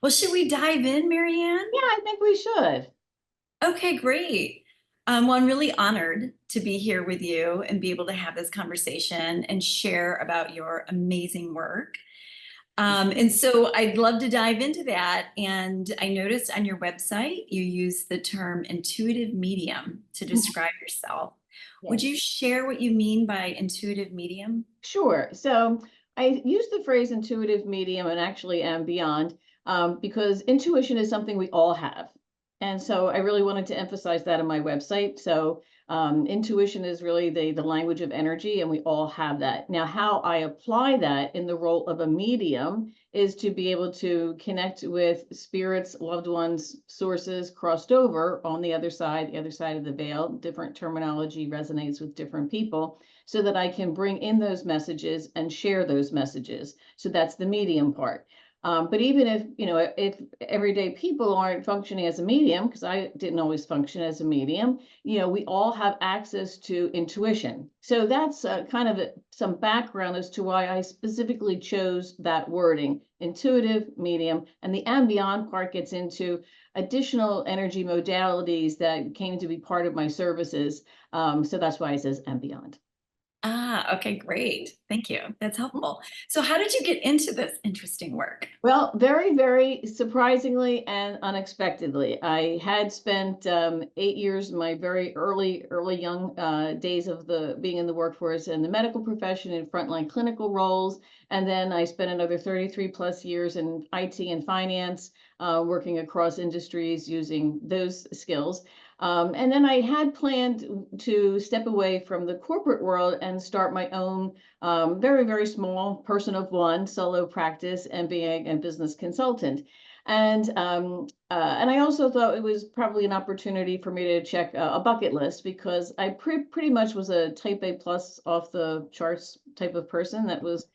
Well, should we dive in, Maryann? Yeah, I think we should. Okay, great. Well, I'm really honored to be here with you and be able to have this conversation and share about your amazing work. And so I'd love to dive into that. And I noticed on your website you use the term intuitive medium to describe yourself. Would Yes. you share what you mean by intuitive medium? Sure. So I use the phrase intuitive medium and actually am beyond because intuition is something we all have. And so I really wanted to emphasize that on my website. So intuition is really the language of energy, and we all have that. Now, how I apply that in the role of a medium is to be able to connect with spirits, loved ones, sources crossed over on the other side of the veil. Different terminology resonates with different people so that I can bring in those messages and share those messages. So that's the medium part. But even if, if everyday people aren't functioning as a medium, because I didn't always function as a medium, we all have access to intuition. So that's kind of some background as to why I specifically chose that wording, intuitive, medium, and the and beyond part gets into additional energy modalities that came to be part of my services. So that's why it says and beyond. Ah, okay, great. Thank you. That's helpful. So how did you get into this interesting work? Well, very, very surprisingly and unexpectedly, I had spent 8 years, my very early young days of the being in the workforce and the medical profession in frontline clinical roles, and then I spent another 33 plus years in IT and finance, working across industries using those skills. And then I had planned to step away from the corporate world and start my own very, very small person of one solo practice and being a business consultant. And I also thought it was probably an opportunity for me to check a bucket list because I pretty much was a type A plus off the charts type of person that was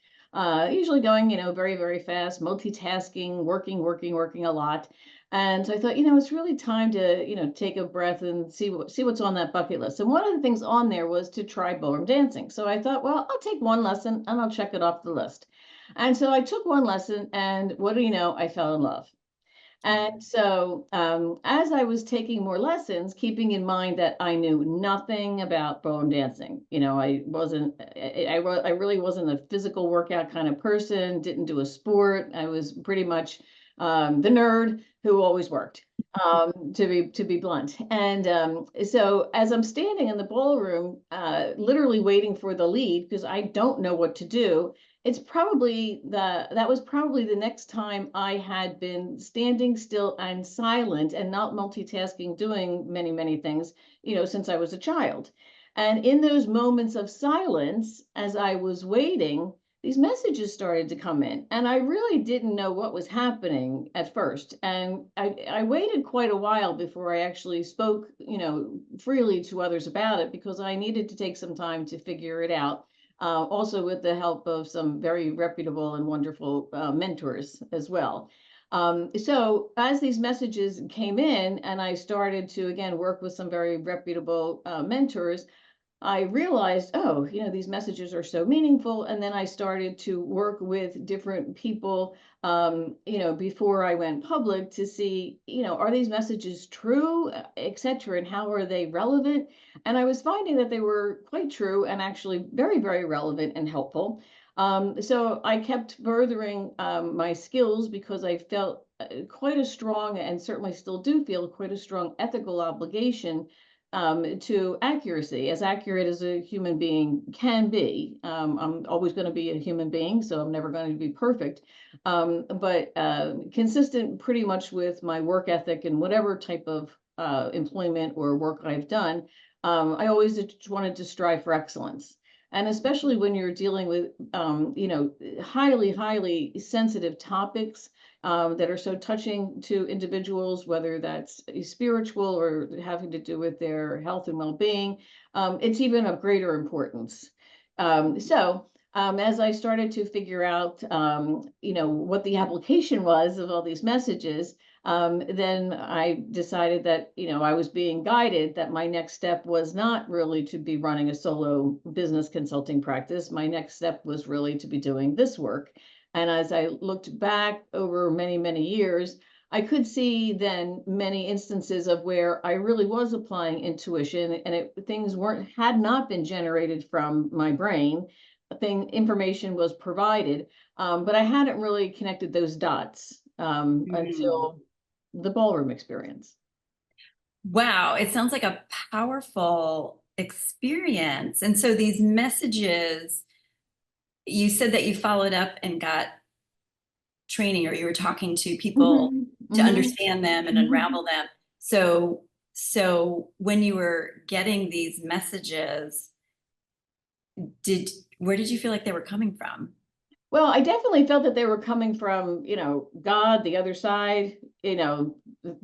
usually going, very, very fast, multitasking, working a lot. And so I thought, it's really time to, take a breath and see what's on that bucket list. And one of the things on there was to try ballroom dancing. So I thought, well, I'll take one lesson and I'll check it off the list. And so I took one lesson, and what do you know? I fell in love. And so, as I was taking more lessons, keeping in mind that I knew nothing about ballroom dancing, I wasn't, I really wasn't a physical workout kind of person, didn't do a sport. I was pretty much the nerd who always worked, to be blunt. And so, as I'm standing in the ballroom, literally waiting for the lead because I don't know what to do, that was probably the next time I had been standing still and silent and not multitasking, doing many, many things, since I was a child. And in those moments of silence, as I was waiting, these messages started to come in, and I really didn't know what was happening at first. And I waited quite a while before I actually spoke, freely to others about it because I needed to take some time to figure it out, also with the help of some very reputable and wonderful mentors as well. So as these messages came in and I started to again work with some very reputable mentors, I realized, oh, these messages are so meaningful. And then I started to work with different people, before I went public to see, are these messages true, et cetera, and how are they relevant? And I was finding that they were quite true and actually very, very relevant and helpful. So I kept furthering my skills because I felt quite a strong, and certainly still do feel quite a strong ethical obligation to accuracy, as accurate as a human being can be. I'm always going to be a human being, so I'm never going to be perfect, but consistent pretty much with my work ethic and whatever type of employment or work I've done. I always wanted to strive for excellence. And especially when you're dealing with, highly, highly sensitive topics that are so touching to individuals, whether that's spiritual or having to do with their health and well-being, it's even of greater importance. As I started to figure out, what the application was of all these messages, then I decided that, I was being guided that my next step was not really to be running a solo business consulting practice. My next step was really to be doing this work. And as I looked back over many, many years, I could see then many instances of where I really was applying intuition, and things had not been generated from my brain. Information was provided, but I hadn't really connected those dots Mm. until the ballroom experience. Wow, it sounds like a powerful experience. And so these messages, you said that you followed up and got training, or you were talking to people Hmm. to Hmm. understand them and Hmm. unravel them. So when you were getting these messages, did where did you feel like they were coming from? Well, I definitely felt that they were coming from, God, the other side, the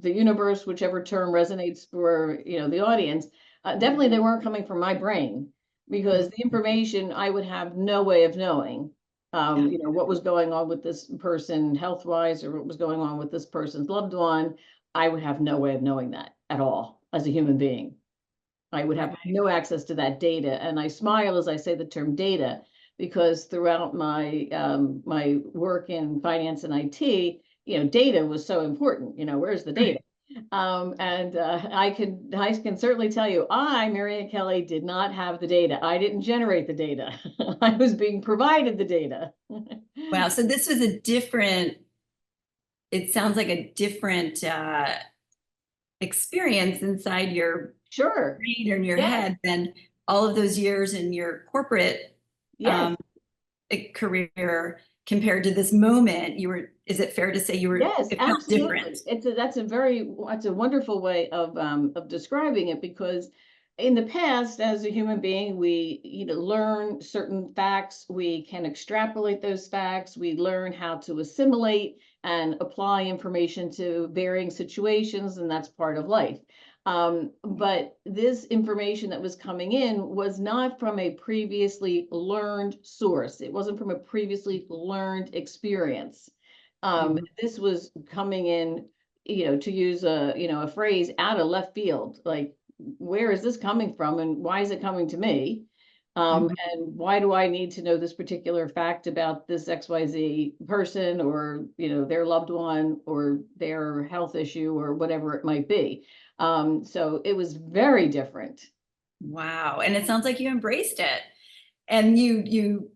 universe, whichever term resonates for, the audience. Definitely they weren't coming from my brain, because the information I would have no way of knowing, what was going on with this person health wise, or what was going on with this person's loved one. I would have no way of knowing that at all as a human being. I would have Right. no access to that data. And I smile as I say the term data, because throughout my work in finance and IT, data was so important. Where's the data? And I can certainly tell you, Maryann Kelly, did not have the data. I didn't generate the data. I was being provided the data. Wow. So this was a different, it sounds like a different experience inside your Sure. brain or in your Yes. head than all of those years in your corporate Yes. um, career compared to this moment. Is it fair to say Yes, it felt different? absolutely. That's a wonderful way of describing it, because in the past, as a human being, we, learn certain facts, we can extrapolate those facts, we learn how to assimilate and apply information to varying situations, and that's part of life. But this information that was coming in was not from a previously learned source. It wasn't from a previously learned experience. Mhm. This was coming in, to use a phrase, out of left field. Like, where is this coming from, and why is it coming to me? Mhm. And why do I need to know this particular fact about this XYZ person, or their loved one, or their health issue, or whatever it might be? So it was very different. Wow. And it sounds like you embraced it. And you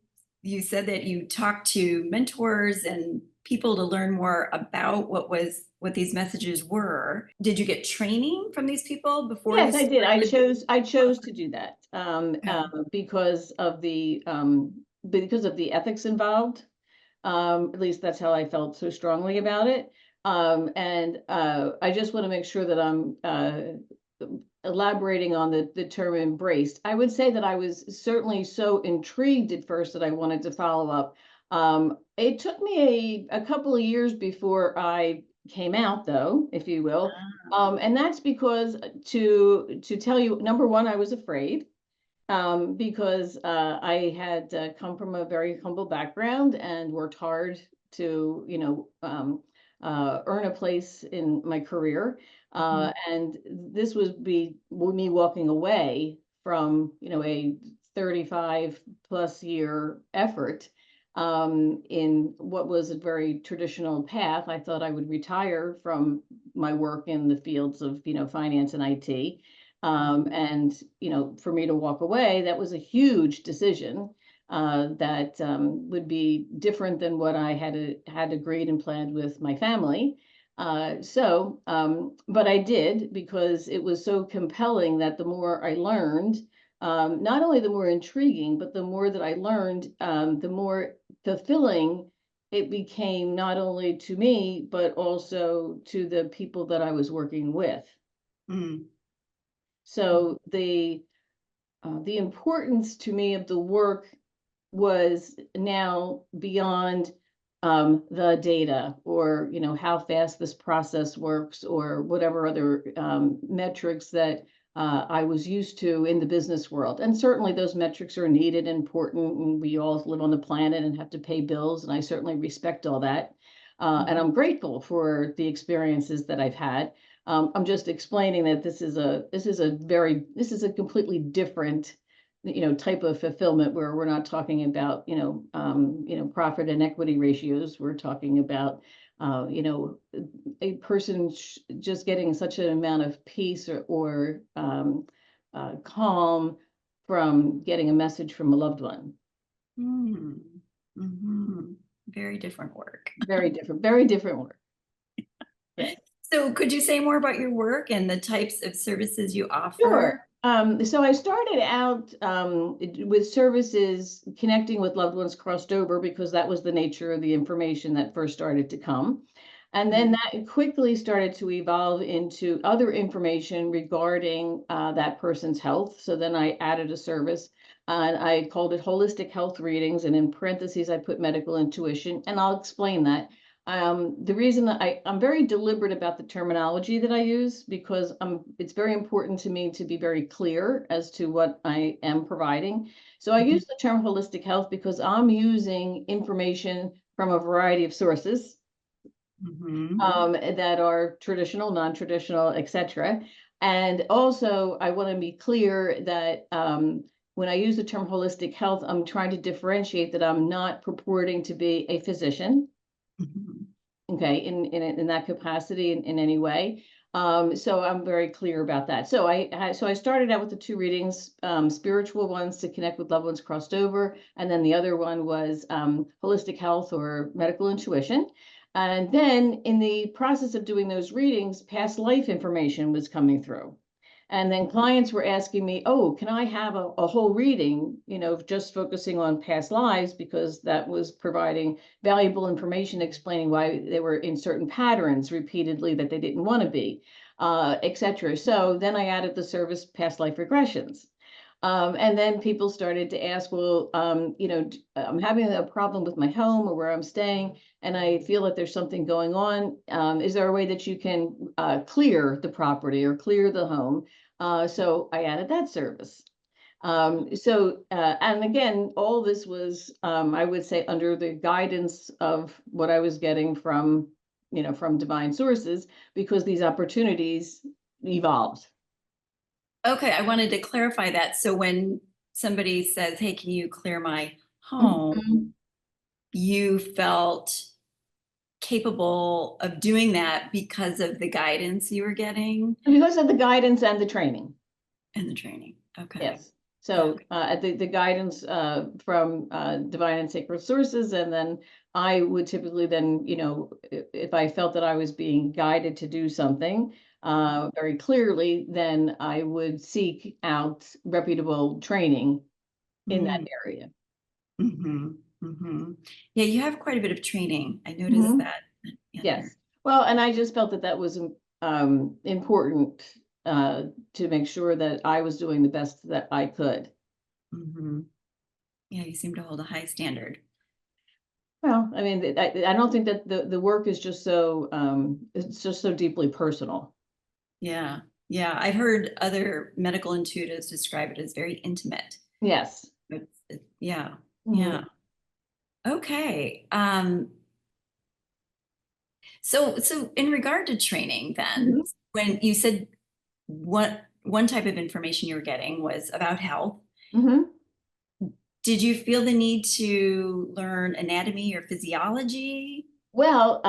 said that you talked to mentors and people to learn more about what these messages were. Did you get training from these people before you Yes, I did. started? I chose to do that, Okay. because of the ethics involved. At least that's how I felt so strongly about it. And I just want to make sure that I'm elaborating on the term embraced. I would say that I was certainly so intrigued at first that I wanted to follow up. It took me a couple of years before I came out, though, if you will. And that's because, to tell you, number one, I was afraid, because I had come from a very humble background and worked hard to, earn a place in my career. Mhm. And this would be me walking away from, a 35 plus year effort, in what was a very traditional path. I thought I would retire from my work in the fields of, finance and IT. And for me to walk away, that was a huge decision, that would be different than what I had agreed and planned with my family. But I did, because it was so compelling that the more I learned, not only the more intriguing, but the more that I learned, the more fulfilling it became, not only to me, but also to the people that I was working with. Mhm. So the importance to me of the work was now beyond, the data, or how fast this process works, or whatever other metrics that I was used to in the business world. And certainly those metrics are needed and important, and we all live on the planet and have to pay bills, and I certainly respect all that. And Mhm. I'm grateful for the experiences that I've had. I'm just explaining that this is a completely different type of fulfillment where we're not talking about, profit and equity ratios. We're talking about, a person just getting such an amount of peace or calm from getting a message from a loved one. Mm. Mhm. Very different work. Very different work. Yeah. So could you say more about your work and the types of services you Sure. offer? So I started out with services connecting with loved ones crossed over because that was the nature of the information that first started to come. And then that quickly started to evolve into other information regarding that person's health. So then I added a service and I called it holistic health readings. And in parentheses, I put medical intuition. And I'll explain that. The reason I'm very deliberate about the terminology that I use because it's very important to me to be very clear as to what I am providing. So I use the term holistic health because I'm using information from a variety of sources Mhm. that are traditional, non-traditional, etc. And also, I want to be clear that when I use the term holistic health, I'm trying to differentiate that I'm not purporting to be a physician. Mhm. Okay, in that capacity in any way. So I'm very clear about that. So I started out with the two readings, spiritual ones to connect with loved ones crossed over, and then the other one was holistic health or medical intuition. And then in the process of doing those readings, past life information was coming through. And then clients were asking me, oh, can I have a whole reading, just focusing on past lives because that was providing valuable information explaining why they were in certain patterns repeatedly that they didn't want to be, etc. So then I added the service past life regressions. And then people started to ask, well, I'm having a problem with my home or where I'm staying, and I feel that there's something going on. Is there a way that you can clear the property or clear the home? So I added that service. And again, all this was, I would say, under the guidance of what I was getting from divine sources, because these opportunities evolved. Okay, I wanted to clarify that. So when somebody says, hey, can you clear my Mhm. home? You felt capable of doing that because of the guidance you were getting Because of the guidance and the training. and the training. Okay. Yes. So the guidance from divine and sacred sources, and then I would typically then, if I felt that I was being guided to do something very clearly, then I would seek out reputable training in that Mm, area. mhm, mhm. Yeah, you have quite a bit of training. I noticed Mhm. that in Yes. your. Well, and I just felt that that was important to make sure that I was doing the best that I could. Mhm. Yeah, you seem to hold a high standard. Well, I mean, I don't think that the work is just so it's just so deeply personal. Yeah. Yeah. I've heard other medical intuitives describe it as very intimate. Yes. Yeah. Yeah. Mhm. Okay. So in regard to training then, Mhm. when you said what one type of information you were getting was about health, Mhm. did you feel the need to learn anatomy or physiology? Well,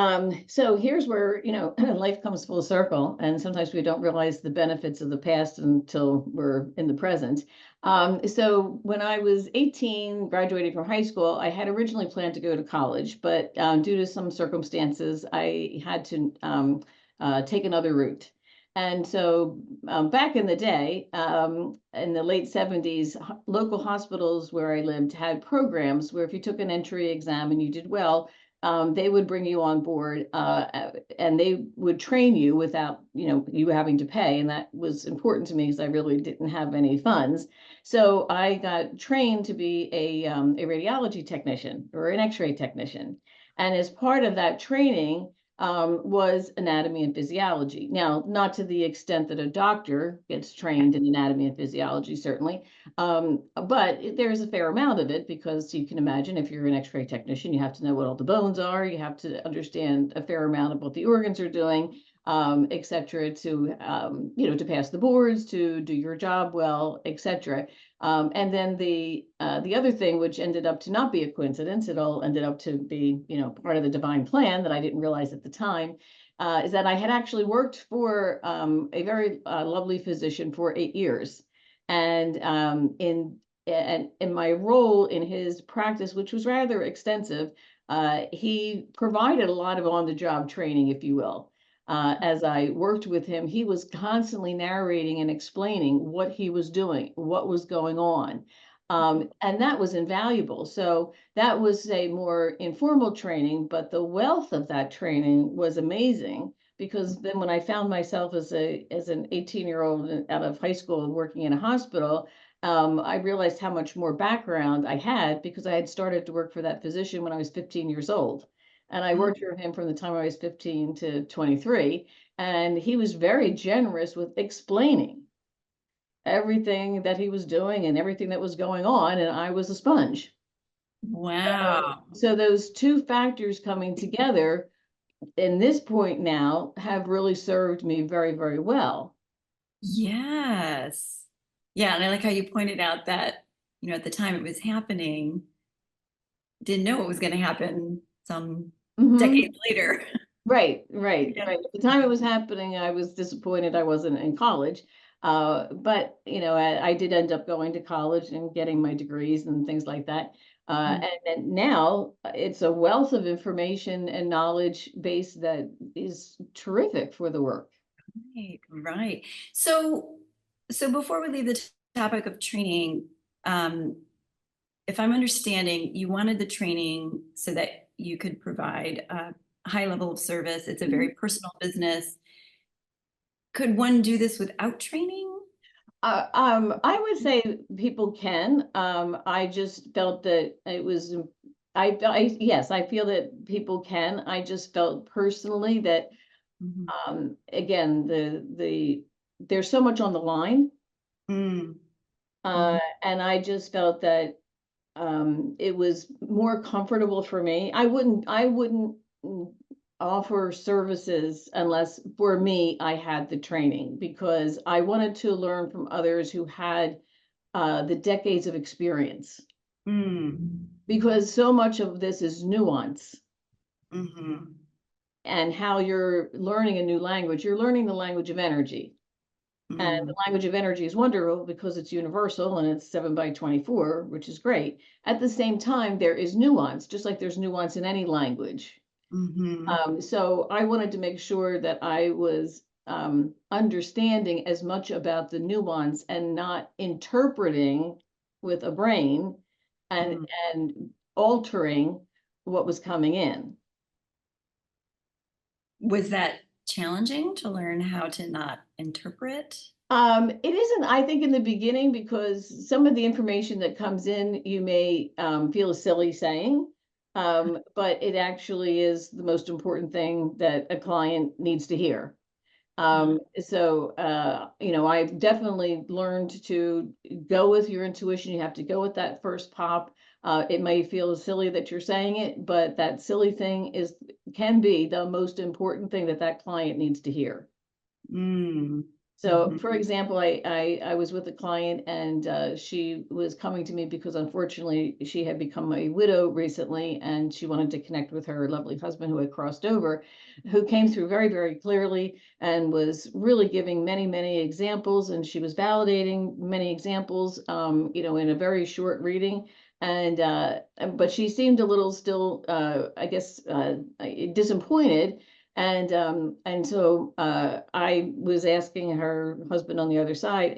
so here's where, life comes full circle, and sometimes we don't realize the benefits of the past until we're in the present. So when I was 18, graduating from high school, I had originally planned to go to college, but due to some circumstances, I had to take another route. And so back in the day, in the late 70s, local hospitals where I lived had programs where if you took an entry exam and you did well, they would bring you on board and they would train you without you having to pay, and that was important to me because I really didn't have any funds. So I got trained to be a radiology technician or an x-ray technician, and as part of that training was anatomy and physiology. Now, not to the extent that a doctor gets trained in anatomy and physiology, certainly, but there's a fair amount of it because you can imagine if you're an x-ray technician, you have to know what all the bones are, you have to understand a fair amount of what the organs are doing. et cetera, to, to pass the boards, to do your job well, et cetera. And then the other thing, which ended up to not be a coincidence, it all ended up to be, part of the divine plan that I didn't realize at the time, is that I had actually worked for a very lovely physician for 8 years. And in my role in his practice, which was rather extensive, he provided a lot of on-the-job training, if you will. As I worked with him, he was constantly narrating and explaining what he was doing, what was going on. And that was invaluable. So that was a more informal training, but the wealth of that training was amazing, because then when I found myself as an 18-year-old out of high school working in a hospital, I realized how much more background I had, because I had started to work for that physician when I was 15 years old. And I worked for him from the time I was 15 to 23. And he was very generous with explaining everything that he was doing and everything that was going on. And I was a sponge. Wow. So those two factors coming together in this point now have really served me very, very well. Yes. Yeah, and I like how you pointed out that, at the time it was happening, didn't know what was going to happen some Mhm. decades later. Right, right, Yeah. right. At the time it was happening, I was disappointed I wasn't in college. But I did end up going to college and getting my degrees and things like that. And now it's a wealth of information and knowledge base that is terrific for the work. Right, right. So before we leave the topic of training, um, if I'm understanding, you wanted the training so that you could provide a high level of service. It's a very personal business. Could one do this without training? I would say people can. I just felt that it was, yes, I feel that people can. I just felt personally that, Mhm. again, there's so much on the line. Mm, mhm, And I just felt that it was more comfortable for me. I wouldn't mm, offer services unless for me I had the training, because I wanted to learn from others who had the decades of experience, mm, because so much of this is nuance mhm, and how you're learning a new language. You're learning the language of energy. And the mm, language of energy is wonderful because it's universal and it's 7 by 24, which is great. At the same time, there is nuance, just like there's nuance in any language. mhm, So I wanted to make sure that I was understanding as much about the nuance and not interpreting with a brain and mm. and altering what was coming in. Was that challenging to learn how to not interpret? It isn't, I think, in the beginning, because some of the information that comes in, you may feel silly saying, but it actually is the most important thing that a client needs to hear. I've definitely learned to go with your intuition. You have to go with that first pop. It may feel silly that you're saying it, but that silly thing can be the most important thing that that client needs to hear. Mm, So, mhm, for example, I was with a client, and she was coming to me because unfortunately she had become a widow recently, and she wanted to connect with her lovely husband who had crossed over, who came through very, very clearly and was really giving many, many examples, and she was validating many examples, in a very short reading. But she seemed a little still, I guess, disappointed, and so I was asking her husband on the other side.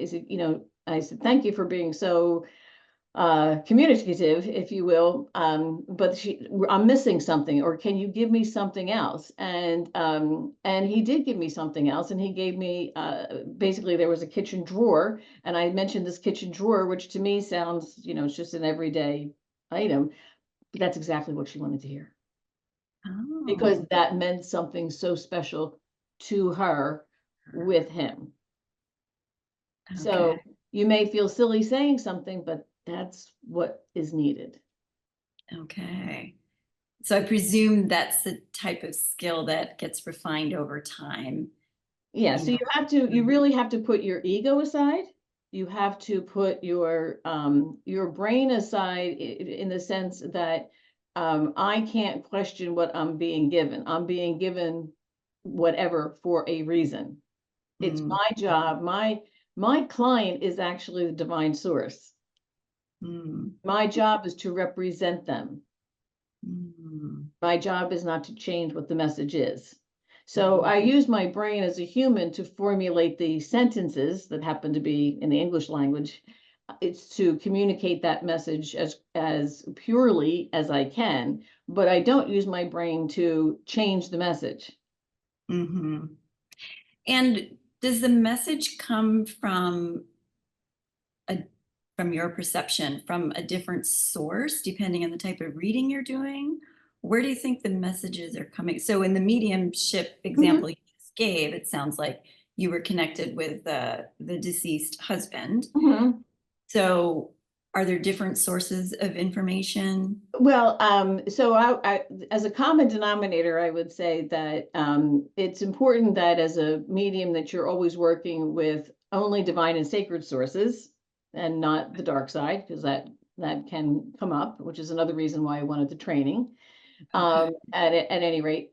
I said, "Thank you for being so communicative, if you will. But I'm missing something, or can you give me something else?" And he did give me something else, and he gave me basically there was a kitchen drawer, and I mentioned this kitchen drawer, which to me sounds, it's just an everyday item, but that's exactly what she wanted to hear, because oh, that meant something so special to her with him. okay, So you may feel silly saying something, but that's what is needed. okay. So I presume that's the type of skill that gets refined over time, Yeah, you so know. you really have to put your ego aside. You have to put your brain aside in the sense that I can't question what I'm being given. I'm being given whatever for a reason. It's Mm, my job. My client is actually the divine source. mm, My job is to represent them. mm, My job is not to change what the message is. So mhm, I use my brain as a human to formulate the sentences that happen to be in the English language. It's to communicate that message as purely as I can, but I don't use my brain to change the message. mhm. And does the message come a from your perception from a different source depending on the type of reading you're doing? Where do you think the messages are coming? So in the mediumship Mhm. example you just gave, it sounds like you were connected with the deceased husband. Mhm. So are there different sources of information? Well, so as a common denominator, I would say that it's important that as a medium that you're always working with only divine and sacred sources and not the dark side, because that can come up, which is another reason why I wanted the training. Okay. At any rate,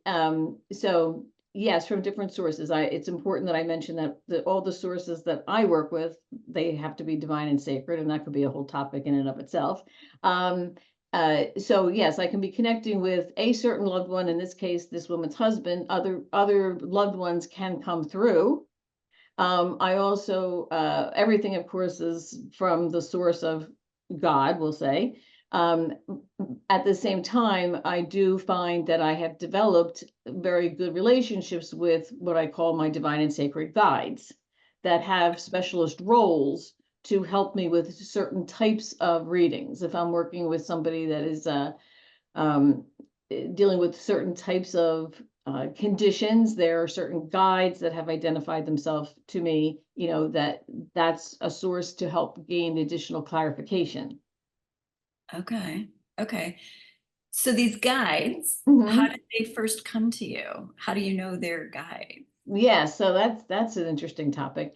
so yes, from different sources. It's important that I mention that all the sources that I work with, they have to be divine and sacred, and that could be a whole topic in and of itself. Um, so yes, I can be connecting with a certain loved one. In this case, this woman's husband. Other loved ones can come through. I also, everything, of course, is from the source of God, we'll say. Um, at the same time, I do find that I have developed very good relationships with what I call my divine and sacred guides that have specialist roles to help me with certain types of readings. If I'm working with somebody that is um, dealing with certain types of conditions. There are certain guides that have identified themselves to me, that's a source to help gain additional clarification. Okay. Okay. So these guides, how Mhm. did they first come to you? How do you know they're guides? Yeah, so that's an interesting topic.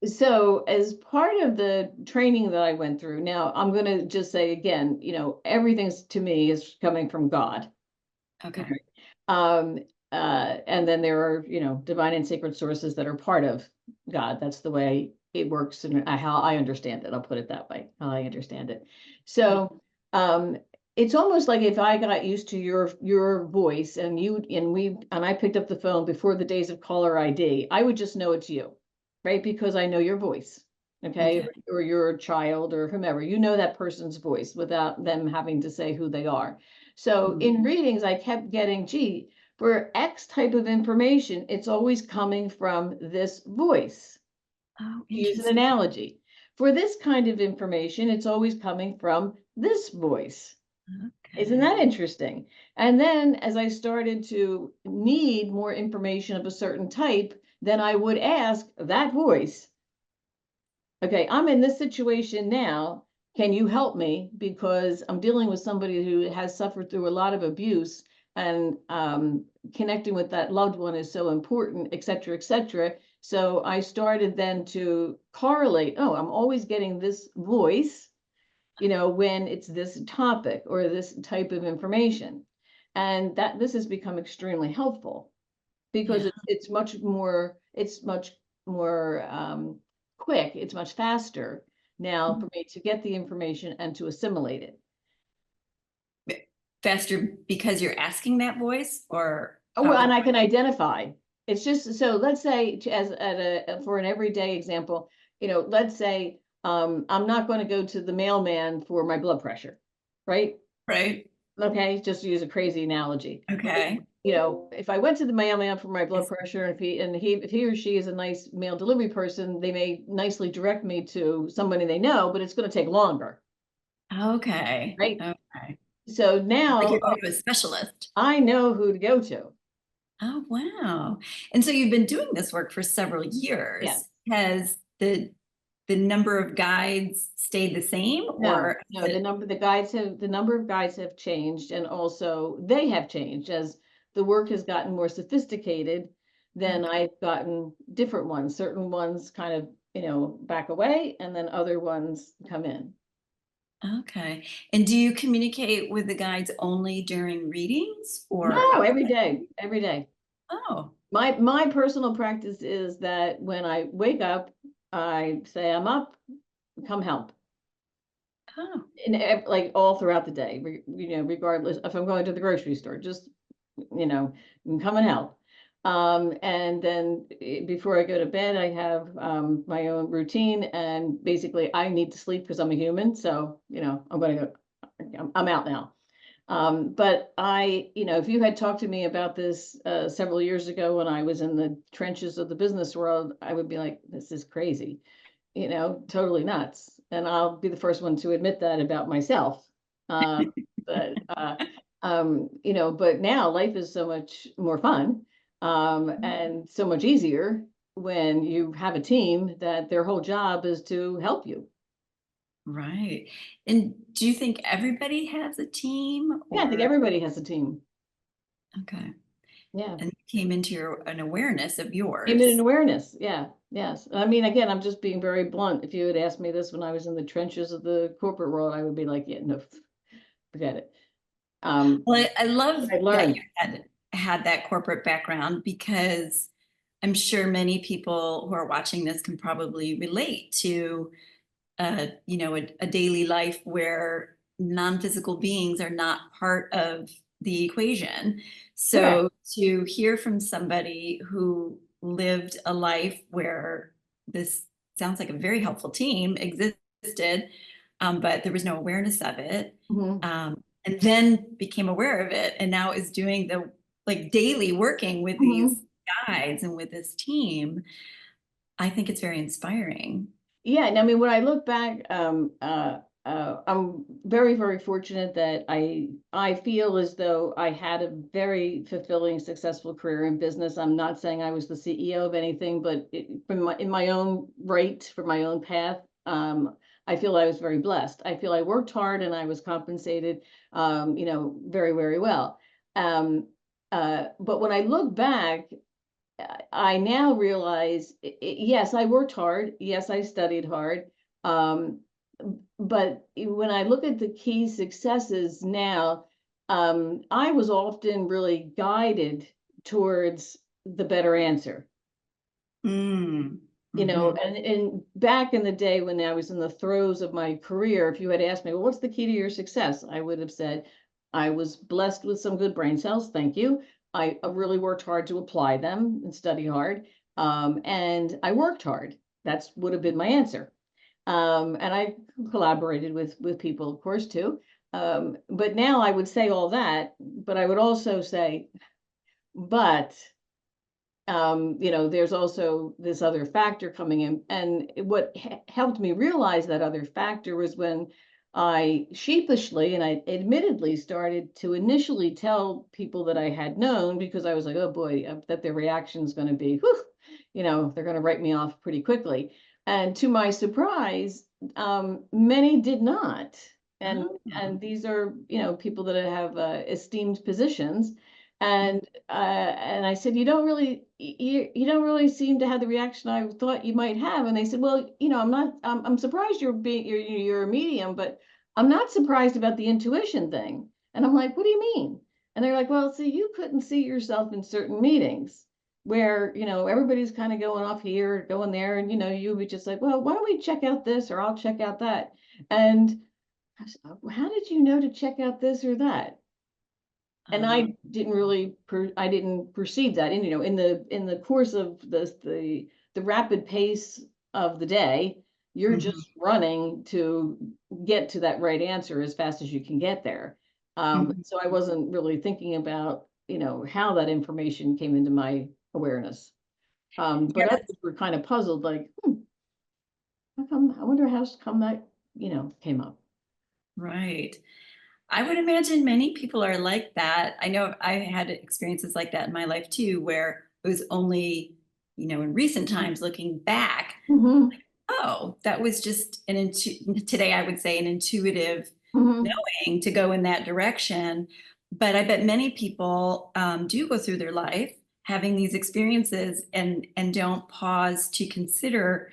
So as part of the training that I went through, now I'm going to just say again, everything's to me is coming from God. Okay. Okay. Um, and then there are, divine and sacred sources that are part of God. That's the way it works and how I understand it. I'll put it that way, how I understand it. So, um, it's almost like if I got used to your voice and I picked up the phone before the days of caller ID, I would just know it's you, right? Because I know your voice. Okay, Okay. or your child or whomever, you know that person's voice without them having to say who they are. So Mm. in readings, I kept getting, gee, for X type of information, it's always coming from this voice. Oh, Use an interesting. analogy. For this kind of information, it's always coming from this voice. Isn't that Okay. interesting? And then as I started to need more information of a certain type, then I would ask that voice, okay, I'm in this situation now. Can you help me? Because I'm dealing with somebody who has suffered through a lot of abuse and connecting with that loved one is so important, et cetera, et cetera. So I started then to correlate, oh, I'm always getting this voice, when it's this topic or this type of information. And that this has become extremely helpful because Yeah. it's much more quick, it's much faster now Mm. for me to get the information and to assimilate it. Faster because you're asking that voice, or Oh, how well, does? and I can identify. It's just so let's say as for an everyday example, let's say I'm not going to go to the mailman for my blood pressure, right? Right. Okay, just to use a crazy analogy. But Okay. if I went to the mailman for my blood pressure, if he or she is a nice mail delivery person, they may nicely direct me to somebody they know, but it's going to take longer, Okay. right? Okay. So Like now you're going to a specialist. I know who to go to. Oh, wow. And so you've been doing this work for several Yes. years. Has the the number of guides stayed the same, No, or no, the number of guides have changed, and also they have changed as the work has gotten more sophisticated. Then okay. I've gotten different ones. Certain ones kind of, back away, and then other ones come in. Okay. And do you communicate with the guides only during readings or No, every outside? day, every day. Oh, My personal practice is that when I wake up, I say I'm up, come help. oh, And like all throughout the day, regardless if I'm going to the grocery store, just you know, come and help. And then before I go to bed, I have my own routine, and basically I need to sleep because I'm a human. So, I'm going to go, I'm out now. But if you had talked to me about this several years ago when I was in the trenches of the business world, I would be like, this is crazy, totally nuts. And I'll be the first one to admit that about myself. Uh, but but now life is so much more fun, and so much easier when you have a team that their whole job is to help you. right. And do you think everybody has a team Yeah, I think or everybody has a team. okay. Yeah. And it came into an awareness of Came in an yours. awareness. Yeah. Yes. I mean, again, I'm just being very blunt. If you had asked me this when I was in the trenches of the corporate world, I would be like, yeah, no, forget it. Well, I love I that learned. you had that corporate background because I'm sure many people who are watching this can probably relate to a daily life where non-physical beings are not part of the equation. Correct. So to hear from somebody who lived a life where this sounds like a very helpful team existed, but there was no awareness of it, Mhm. and then became aware of it, and now is doing the like daily working with these Mhm. guides and with this team. I think it's very inspiring. Yeah, and I mean, when I look back, I'm very, very fortunate that I feel as though I had a very fulfilling, successful career in business. I'm not saying I was the CEO of anything, but in my own right, for my own path, I feel I was very blessed. I feel I worked hard and I was compensated, very, very well. Um, but when I look back, I now realize, yes, I worked hard. Yes, I studied hard. Um, but when I look at the key successes now, I was often really guided towards the better answer. Mm. Mhm. And back in the day when I was in the throes of my career, if you had asked me, well, what's the key to your success? I would have said, I was blessed with some good brain cells. Thank you. I really worked hard to apply them and study hard. And I worked hard. That's would have been my answer. And I collaborated with people, of course, too. But now I would say all that, but I would also say, but there's also this other factor coming in. And what helped me realize that other factor was when I sheepishly and I admittedly started to initially tell people that I had known, because I was like, oh boy, that their reaction is going to be, whew, they're going to write me off pretty quickly. And to my surprise, many did not. And Oh. and these are, people that have esteemed positions. And I said, you don't really seem to have the reaction I thought you might have. And they said, well, I'm surprised you're a medium, but I'm not surprised about the intuition thing. And I'm like, what do you mean? And they're like, well, see, you couldn't see yourself in certain meetings where, everybody's kind of going off here, going there. And, you would be just like, well, why don't we check out this, or I'll check out that. And I said, how did you know to check out this or that? And Uh, I didn't perceive that. And in the course of the rapid pace of the day, you're mhm, just running to get to that right answer as fast as you can get there. mhm. So I wasn't really thinking about, how that information came into my awareness. But Yeah, others were kind of puzzled, like, how come, I wonder how come that, came up. right. I would imagine many people are like that. I know I had experiences like that in my life too, where it was only, in recent times looking back, Mhm. Oh, that was just today I would say an intuitive Mhm. knowing to go in that direction. But I bet many people do go through their life having these experiences and don't pause to consider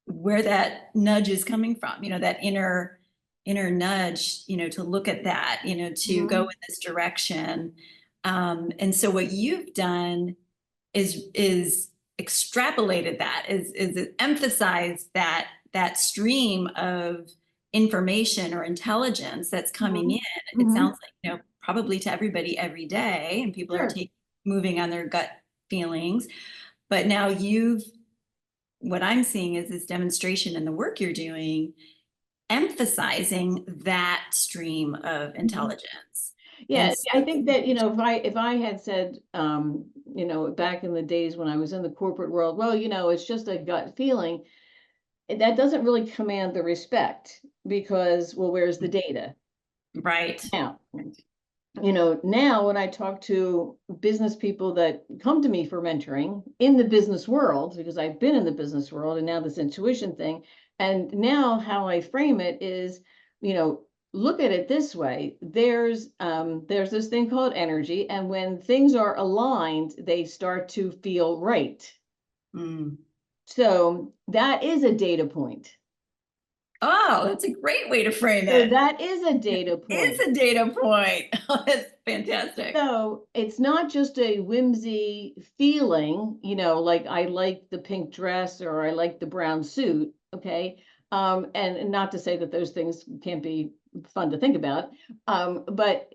where that nudge is coming from, that inner nudge, to look at that, to go in Mhm. this direction. And so what you've done is extrapolated that, is emphasized that stream of information or intelligence that's coming in. Mhm. It Mhm. sounds like, probably to everybody every day, and people are Sure. taking moving on their gut feelings. But now what I'm seeing is this demonstration in the work you're doing, emphasizing that stream of Mhm. intelligence. And Yeah, so, I think that, if I had said, back in the days when I was in the corporate world, well, it's just a gut feeling, that doesn't really command the respect because, well, where's the data? right. Now, now when I talk to business people that come to me for mentoring in the business world, because I've been in the business world and now this intuition thing, and now how I frame it is, you know, look at it this way. There's this thing called energy, and when things are aligned, they start to feel right. Mm. So that is a data point. Oh, that's a great way to frame So it. that is a data It's point. a data point. Oh, that's fantastic. So it's not just a whimsy feeling, like I like the pink dress or I like the brown suit. Okay. And not to say that those things can't be fun to think about. But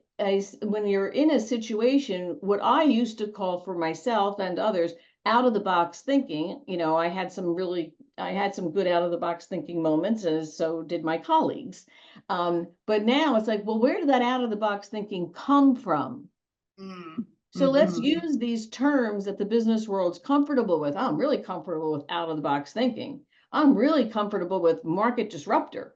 when you're in a situation, what I used to call for myself and others out of the box thinking, I had some good out of the box thinking moments, as so did my colleagues. But now it's like, well, where did that out of the box thinking come from? Mm. So let's Mhm. use these terms that the business world's comfortable with. I'm really comfortable with out of the box thinking. I'm really comfortable with market disruptor.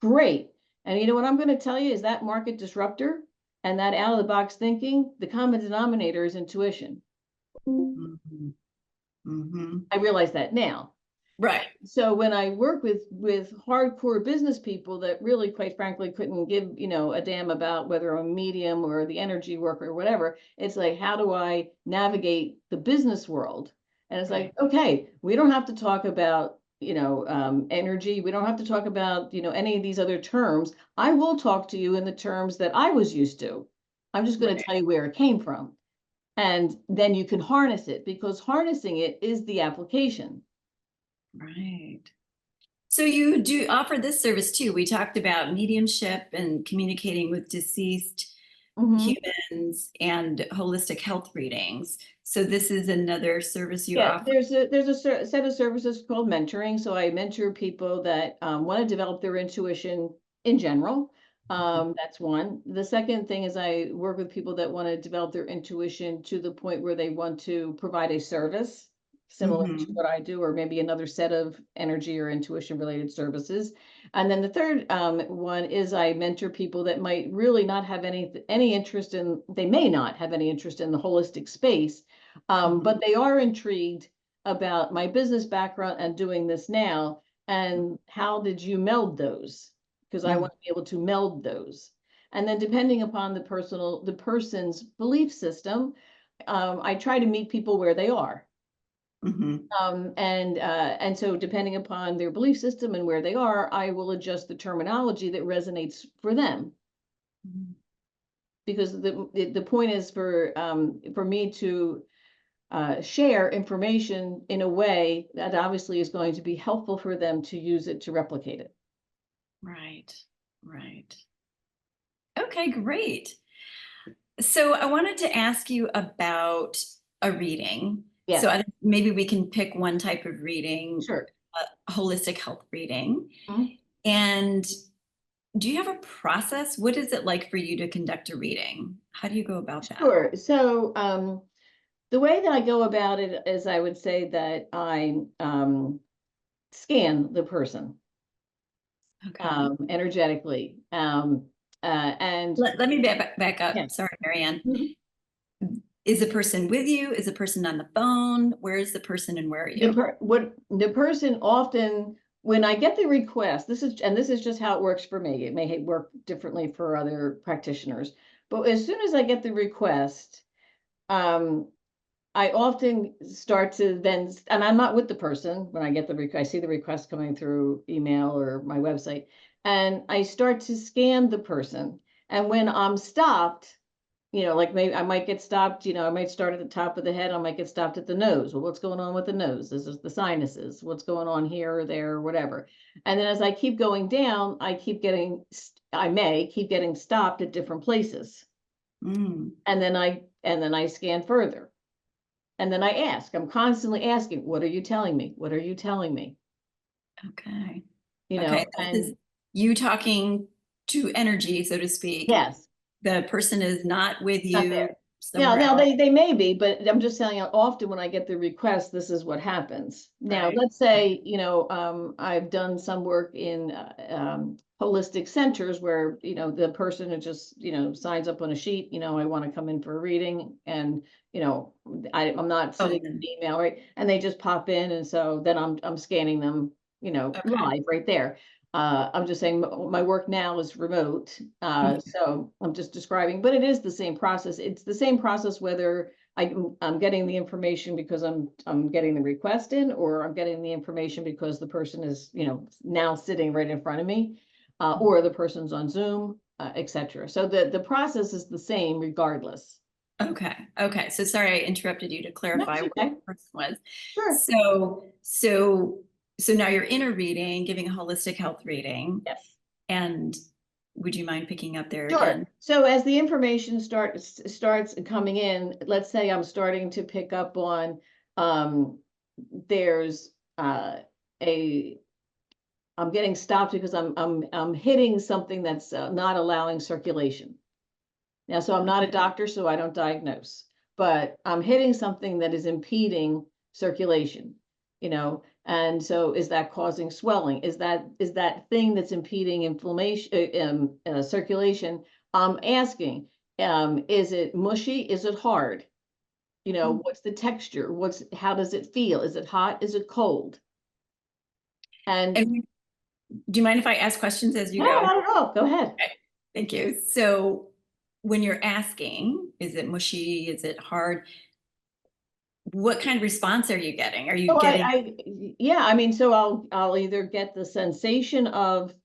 Great. And you know what I'm going to tell you is that market disruptor and that out of the box thinking, the common denominator is intuition. Mhm. Mhm. I realize that now. Right. So when I work with hardcore business people that really, quite frankly, couldn't give a damn about whether I'm a medium or the energy worker or whatever, it's like, how do I navigate the business world? And it's like, Right. okay, we don't have to talk about energy. We don't have to talk about any of these other terms. I will talk to you in the terms that I was used to. I'm just going to Right. tell you where it came from, and then you can harness it because harnessing it is the application. Right. So you do offer this service too. We talked about mediumship and communicating with deceased Mhm. humans and holistic health readings. So this is another service you Yeah, offer. there's a set of services called mentoring. So I mentor people that want to develop their intuition in general. That's one. The second thing is I work with people that want to develop their intuition to the point where they want to provide a service similar to Mhm. what I do, or maybe another set of energy or intuition related services. And then the third one is I mentor people that might really not have any interest in, they may not have any interest in the holistic space, Mhm. but they are intrigued about my business background and doing this now. And how did you meld those? Because I Mhm. want to be able to meld those. And then depending upon the person's belief system, I try to meet people where they are. Mhm. And so depending upon their belief system and where they are, I will adjust the terminology that resonates for them. Mhm. Because the point is for me to share information in a way that obviously is going to be helpful for them to use it to replicate it. Right. Right. Okay, great. So I wanted to ask you about a reading. So Yes, maybe we can pick one type of reading, sure. a holistic health reading. Mhm. And do you have a process? What is it like for you to conduct a reading? How do you go about that? Sure. So the way that I go about it is I would say that I scan the person Okay. energetically. And Let me back yeah. up. Sorry, Maryann. Mhm. Is the person with you? Is the person on the phone? Where is the person and where are you? What the person often when I get the request, this is just how it works for me. It may work differently for other practitioners, but as soon as I get the request, I often start to then, and I'm not with the person when I get the request. I see the request coming through email or my website, and I start to scan the person. And when I'm stopped, like maybe I might get stopped, I might start at the top of the head, I might get stopped at the nose. Well, what's going on with the nose? This is the sinuses. What's going on here or there or whatever. And then as I keep going down, I may keep getting stopped at different places. Mm. And then I scan further. And then I ask, I'm constantly asking, what are you telling me? What are you telling me? Okay. Okay. This is And you talking to energy, so to speak. yes, The person is not with not you there. somewhere Now else. they may be, but I'm just telling you, often when I get the request, this is what happens. Now, Right. let's say, I've done some work in holistic centers where, the person who just, signs up on a sheet, I want to come in for a reading and, I'm not Oh, sitting in an email, right? And they just pop in. And so then I'm scanning them, okay. live right there. I'm just saying my work now is remote. So I'm just describing, but it is the same process. It's the same process whether I'm getting the information because I'm getting the request in, or I'm getting the information because the person is, now sitting right in front of me, or the person's on Zoom, etc. So the process is the same regardless. Okay. Okay. So sorry I interrupted you to No, clarify it's what okay. the person was. Sure. So now you're in a reading, giving a holistic health reading, Yes. and would you mind picking up there Sure. again? So as the information starts coming in, let's say I'm starting to pick up on there's a I'm getting stopped because I'm hitting something that's not allowing circulation. Now, so I'm not a doctor, so I don't diagnose, but I'm hitting something that is impeding circulation, and so is that causing swelling? Is that thing that's impeding inflammation, circulation? I'm asking, is it mushy? Is it hard? What's the texture? How does it feel? Is it hot? Is it cold? And And do you mind if I ask questions as you no, go? not at all. Go ahead. Okay. Thank you. So when you're asking, is it mushy? Is it hard? What kind of response are you getting? Are you So getting yeah, I mean, so I'll either get the sensation of,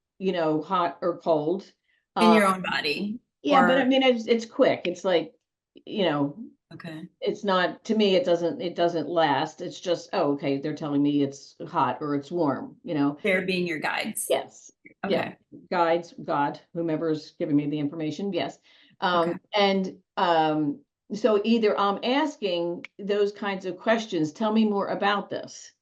hot or cold. in Uh, your own body yeah, but I or mean, it's quick. It's like, you know, okay, it's not, to me, it doesn't last. It's just, oh, okay, they're telling me it's hot or it's warm. they're being your guides. Yes. Yeah. Okay. Guides, God, whomever's giving me the information. Yes. Okay. And so either I'm asking those kinds of questions, tell me more about this.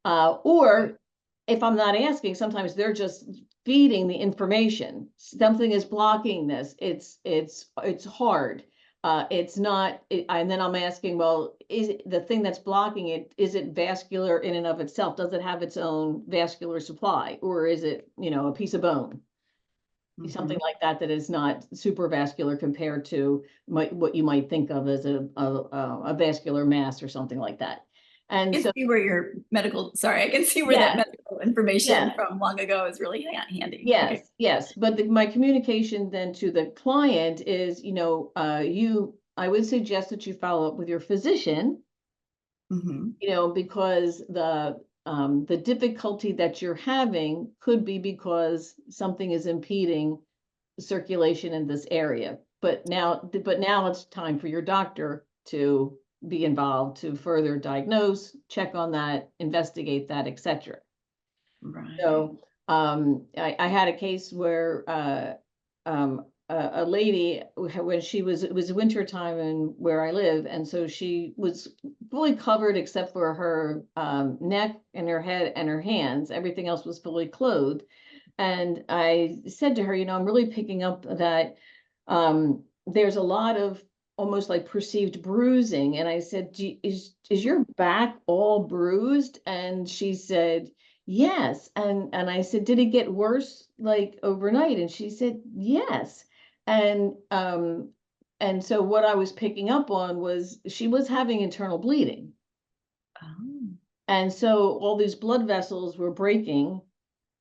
Or if I'm not asking, sometimes they're just feeding the information. Something is blocking this. It's hard. It's not, and then I'm asking, well, is it the thing that's blocking it, is it vascular in and of itself? Does it have its own vascular supply? Or is it, a piece of bone? Something Mhm. like that that is not super vascular compared to what you might think of as a vascular mass or something like that. And I can so, see where your medical, sorry, I can see where that yeah, medical information yeah. from long ago is really handy. Okay. Yes, yes, but my communication then to the client is, I would suggest that you follow up with your physician, Mhm. because the difficulty that you're having could be because something is impeding circulation in this area. But now it's time for your doctor to be involved to further diagnose, check on that, investigate that, etc. Right. So I had a case where a lady, when it was winter time and where I live, and so she was fully covered except for her neck and her head and her hands. Everything else was fully clothed. And I said to her, I'm really picking up that there's a lot of almost like perceived bruising. And I said, is your back all bruised? And she said, yes. And I said, did it get worse like overnight? And she said, yes. And so what I was picking up on was she was having internal bleeding. Oh. And so all these blood vessels were breaking,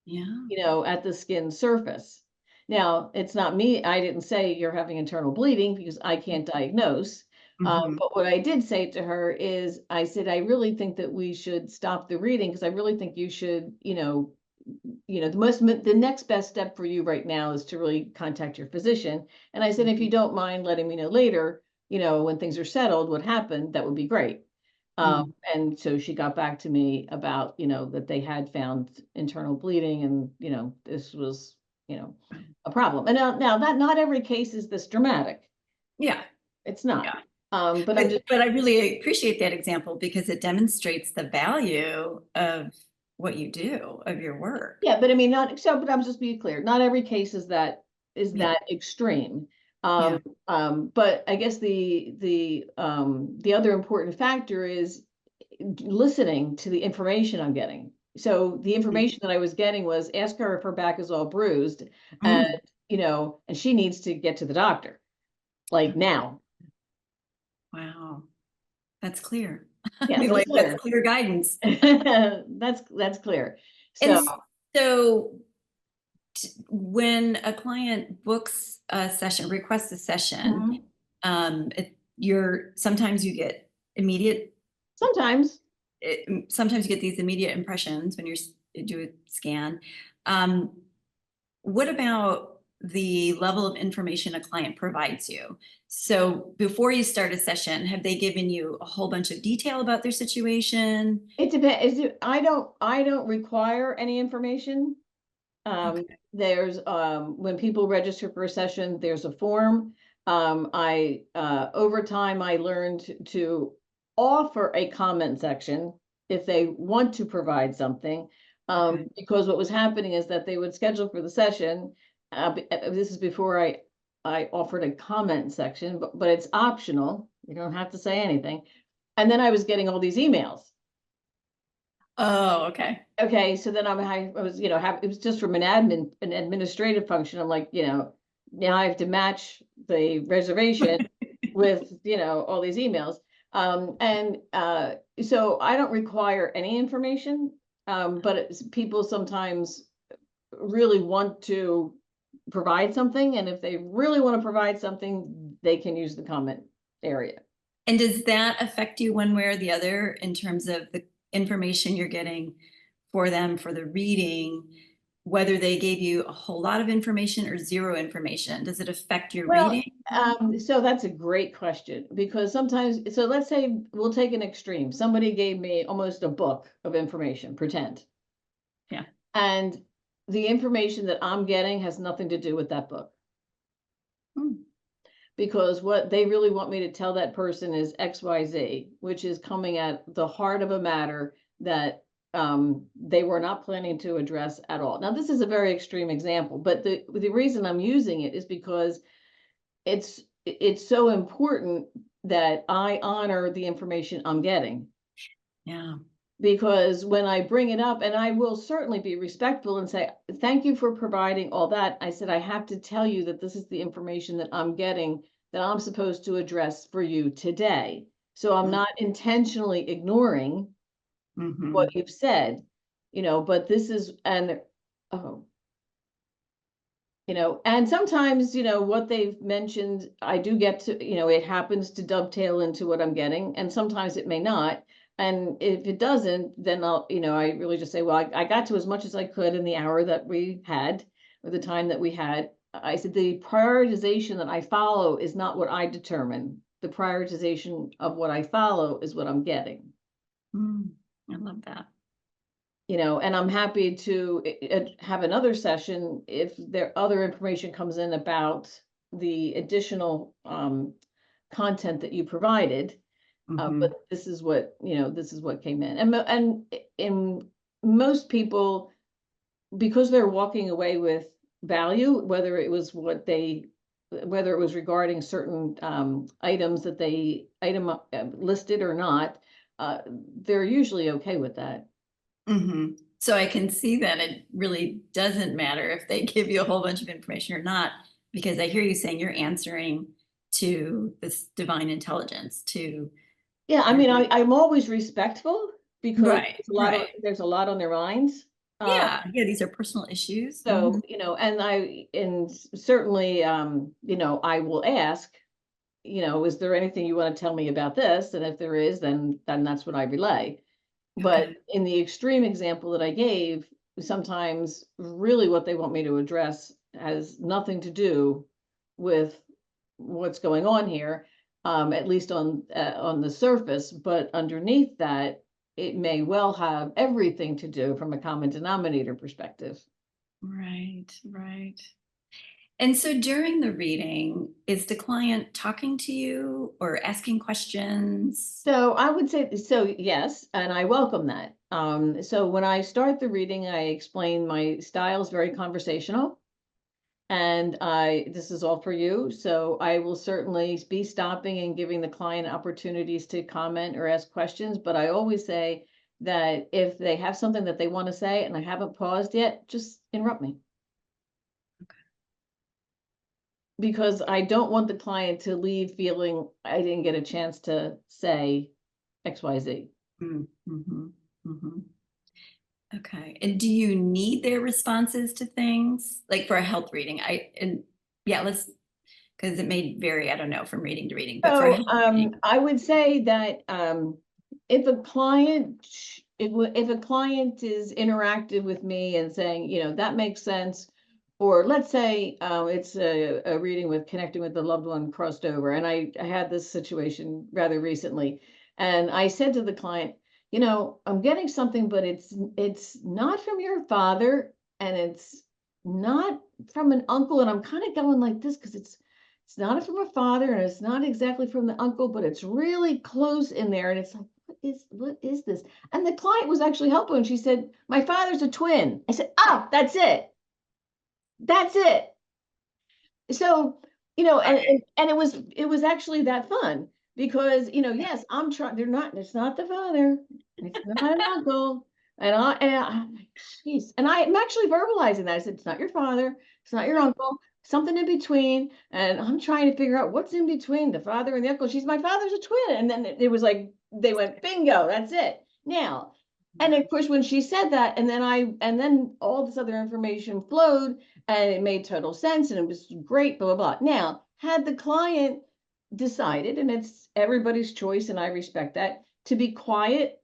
Yeah. at the skin surface. Now, it's not me. I didn't say you're having internal bleeding because I can't diagnose. Hmm. But what I did say to her is, I said, I really think that we should stop the reading because I really think you should, the next best step for you right now is to really contact your physician. And I said, if you don't mind letting me know later, when things are settled, what happened, that would be great. Mm. And so she got back to me about, that they had found internal bleeding and, this was, a problem. And now that not every case is this dramatic. Yeah. It's not. Yeah. But I'm just, But I really appreciate that example because it demonstrates the value of what you do, of your work. yeah, but I mean, not so, but I'm just being clear, not every case is Yeah. that extreme. Yeah. But I guess the other important factor is listening to the information I'm getting. So the information that I was getting was ask her if her back is all bruised and Mm. and she needs to get to the doctor like now. Wow. That's clear. Yeah, I that's like that's clear. clear guidance. That's clear. And So so when a client books a session, requests a session, mhm, sometimes you get immediate, sometimes sometimes you get these immediate impressions when you do a scan. Um, what about the level of information a client provides you? So before you start a session, have they given you a whole bunch of detail about their situation? it depends. I don't require any information. Okay. There's when people register for a session, there's a form. I over time I learned to offer a comment section if they want to provide something. Okay. Because what was happening is that they would schedule for the session. This is before I offered a comment section, but it's optional. You don't have to say anything. And then I was getting all these emails. Oh, okay. Okay, so then I was, it was just from an administrative function. I'm like, now I have to match the reservation with, all these emails. And so I don't require any information, but people sometimes really want to provide something, and if they really want to provide something, they can use the comment area. And does that affect you one way or the other in terms of the information you're getting for them for the reading, whether they gave you a whole lot of information or zero information? Does it affect your Well, reading? so that's a great question because sometimes, so let's say we'll take an extreme. Somebody gave me almost a book of information, pretend, Yeah. and the information that I'm getting has nothing to do with that book Hmm. because what they really want me to tell that person is XYZ, which is coming at the heart of a matter that they were not planning to address at all. Now, this is a very extreme example, but the reason I'm using it is because it's so important that I honor the information I'm getting. Yeah. Because when I bring it up, and I will certainly be respectful and say, thank you for providing all that. I said, I have to tell you that this is the information that I'm getting that I'm supposed to address for you today. So I'm not intentionally ignoring Mm-hmm. what you've said, but this is, and oh, and sometimes, what they've mentioned, I do get to, it happens to dovetail into what I'm getting, and sometimes it may not. And if it doesn't, then I really just say, well, I got to as much as I could in the hour that we had, or the time that we had. I said, the prioritization that I follow is not what I determine. The prioritization of what I follow is what I'm getting. Mm. I love that. And I'm happy to have another session if there other information comes in about the additional content that you provided. Mm-hmm. But this is what came in, and in most people, because they're walking away with value, whether it was regarding certain items that they listed or not, they're usually okay with that. Mm-hmm. So I can see that it really doesn't matter if they give you a whole bunch of information or not, because I hear you saying you're answering to this divine intelligence, to Yeah, I your mean, I'm always respectful because right, right. there's a lot on their minds. Yeah, yeah, these are personal issues. So, and certainly, I will ask, is there anything you want to tell me about this? And if there is, then that's what I relay. But Okay. in the extreme example that I gave, sometimes really what they want me to address has nothing to do with what's going on here, at least on the surface. But underneath that, it may well have everything to do from a common denominator perspective. Right, right. And so during the reading, is the client talking to you or asking questions? So I would say so, yes, and I welcome that. So when I start the reading, I explain my style is very conversational, and this is all for you. So I will certainly be stopping and giving the client opportunities to comment or ask questions. But I always say that if they have something that they want to say and I haven't paused yet, just interrupt me. Because I don't want the client to leave feeling I didn't get a chance to say XYZ. Mm-hmm, mm-hmm. Okay. And do you need their responses to things like for a health reading? Yeah, because it may vary, I don't know, from reading to reading, but for a So health reading. I would say that if a client if a client is interactive with me and saying, that makes sense, or let's say it's a reading with connecting with the loved one crossed over, and I had this situation rather recently, and I said to the client, I'm getting something, but it's not from your father, and it's not from an uncle, and I'm kind of going like this because it's not from a father and it's not exactly from the uncle, but it's really close in there. And it's like, what is this? And the client was actually helpful. And she said, my father's a twin. I said, oh, that's it. That's it. So, and it was actually that fun because, yes, I'm trying, it's not the father, it's not an uncle. I'm like, geez. And I'm actually verbalizing that. I said, it's not your father, it's not your uncle, something in between. And I'm trying to figure out what's in between the father and the uncle. My father's a twin. And then it was like, they went, bingo, that's it. Now, and of course, when she said that, and then all this other information flowed, and it made total sense, and it was great, blah, blah, blah. Now, had the client decided, and it's everybody's choice, and I respect that, to be quiet,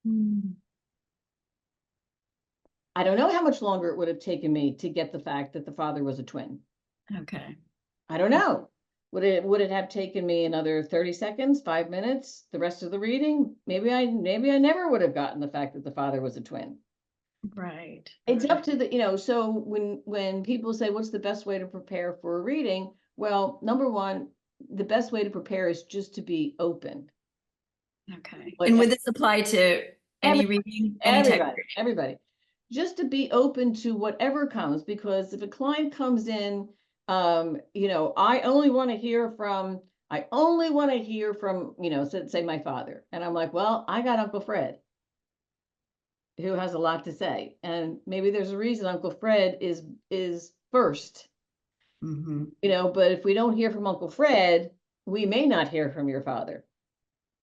Mm, I don't know how much longer it would have taken me to get the fact that the father was a twin. okay. I don't know. Would it have taken me another 30 seconds, 5 minutes, the rest of the reading? Maybe I never would have gotten the fact that the father was a twin. Right. It's Right. up to so when people say what's the best way to prepare for a reading, well, number one, the best way to prepare is just to be open. Okay. But And would this apply to any every, reading, any type of everybody, just to be open to whatever comes, because if a client comes in, I only want to hear from, say my father, and I'm like, well, I got Uncle Fred, who has a lot to say, and maybe there's a reason Uncle Fred is first. reading? But if we don't hear from Uncle Fred, we may not hear from your father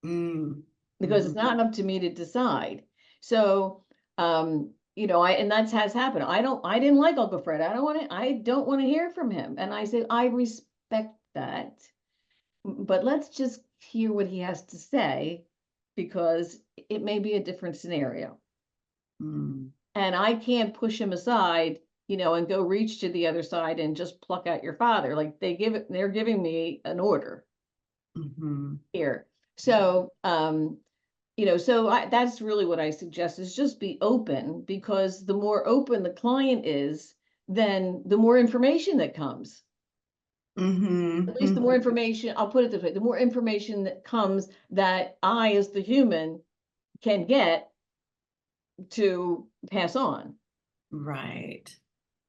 Mm, because it's mhm. not up to me to decide. So, and that has happened. I didn't like Uncle Fred. I don't want to hear from him. And I say, I respect that, but let's just hear what he has to say because it may be a different scenario. Mm, And I can't push him aside, and go reach to the other side and just pluck out your father. Like they're giving me an order mhm. here. So, that's really what I suggest is just be open, because the more open the client is, then the more information that comes. Mhm, At least the more mhm. information, I'll put it this way, the more information that comes that I, as the human, can get to pass on. Right.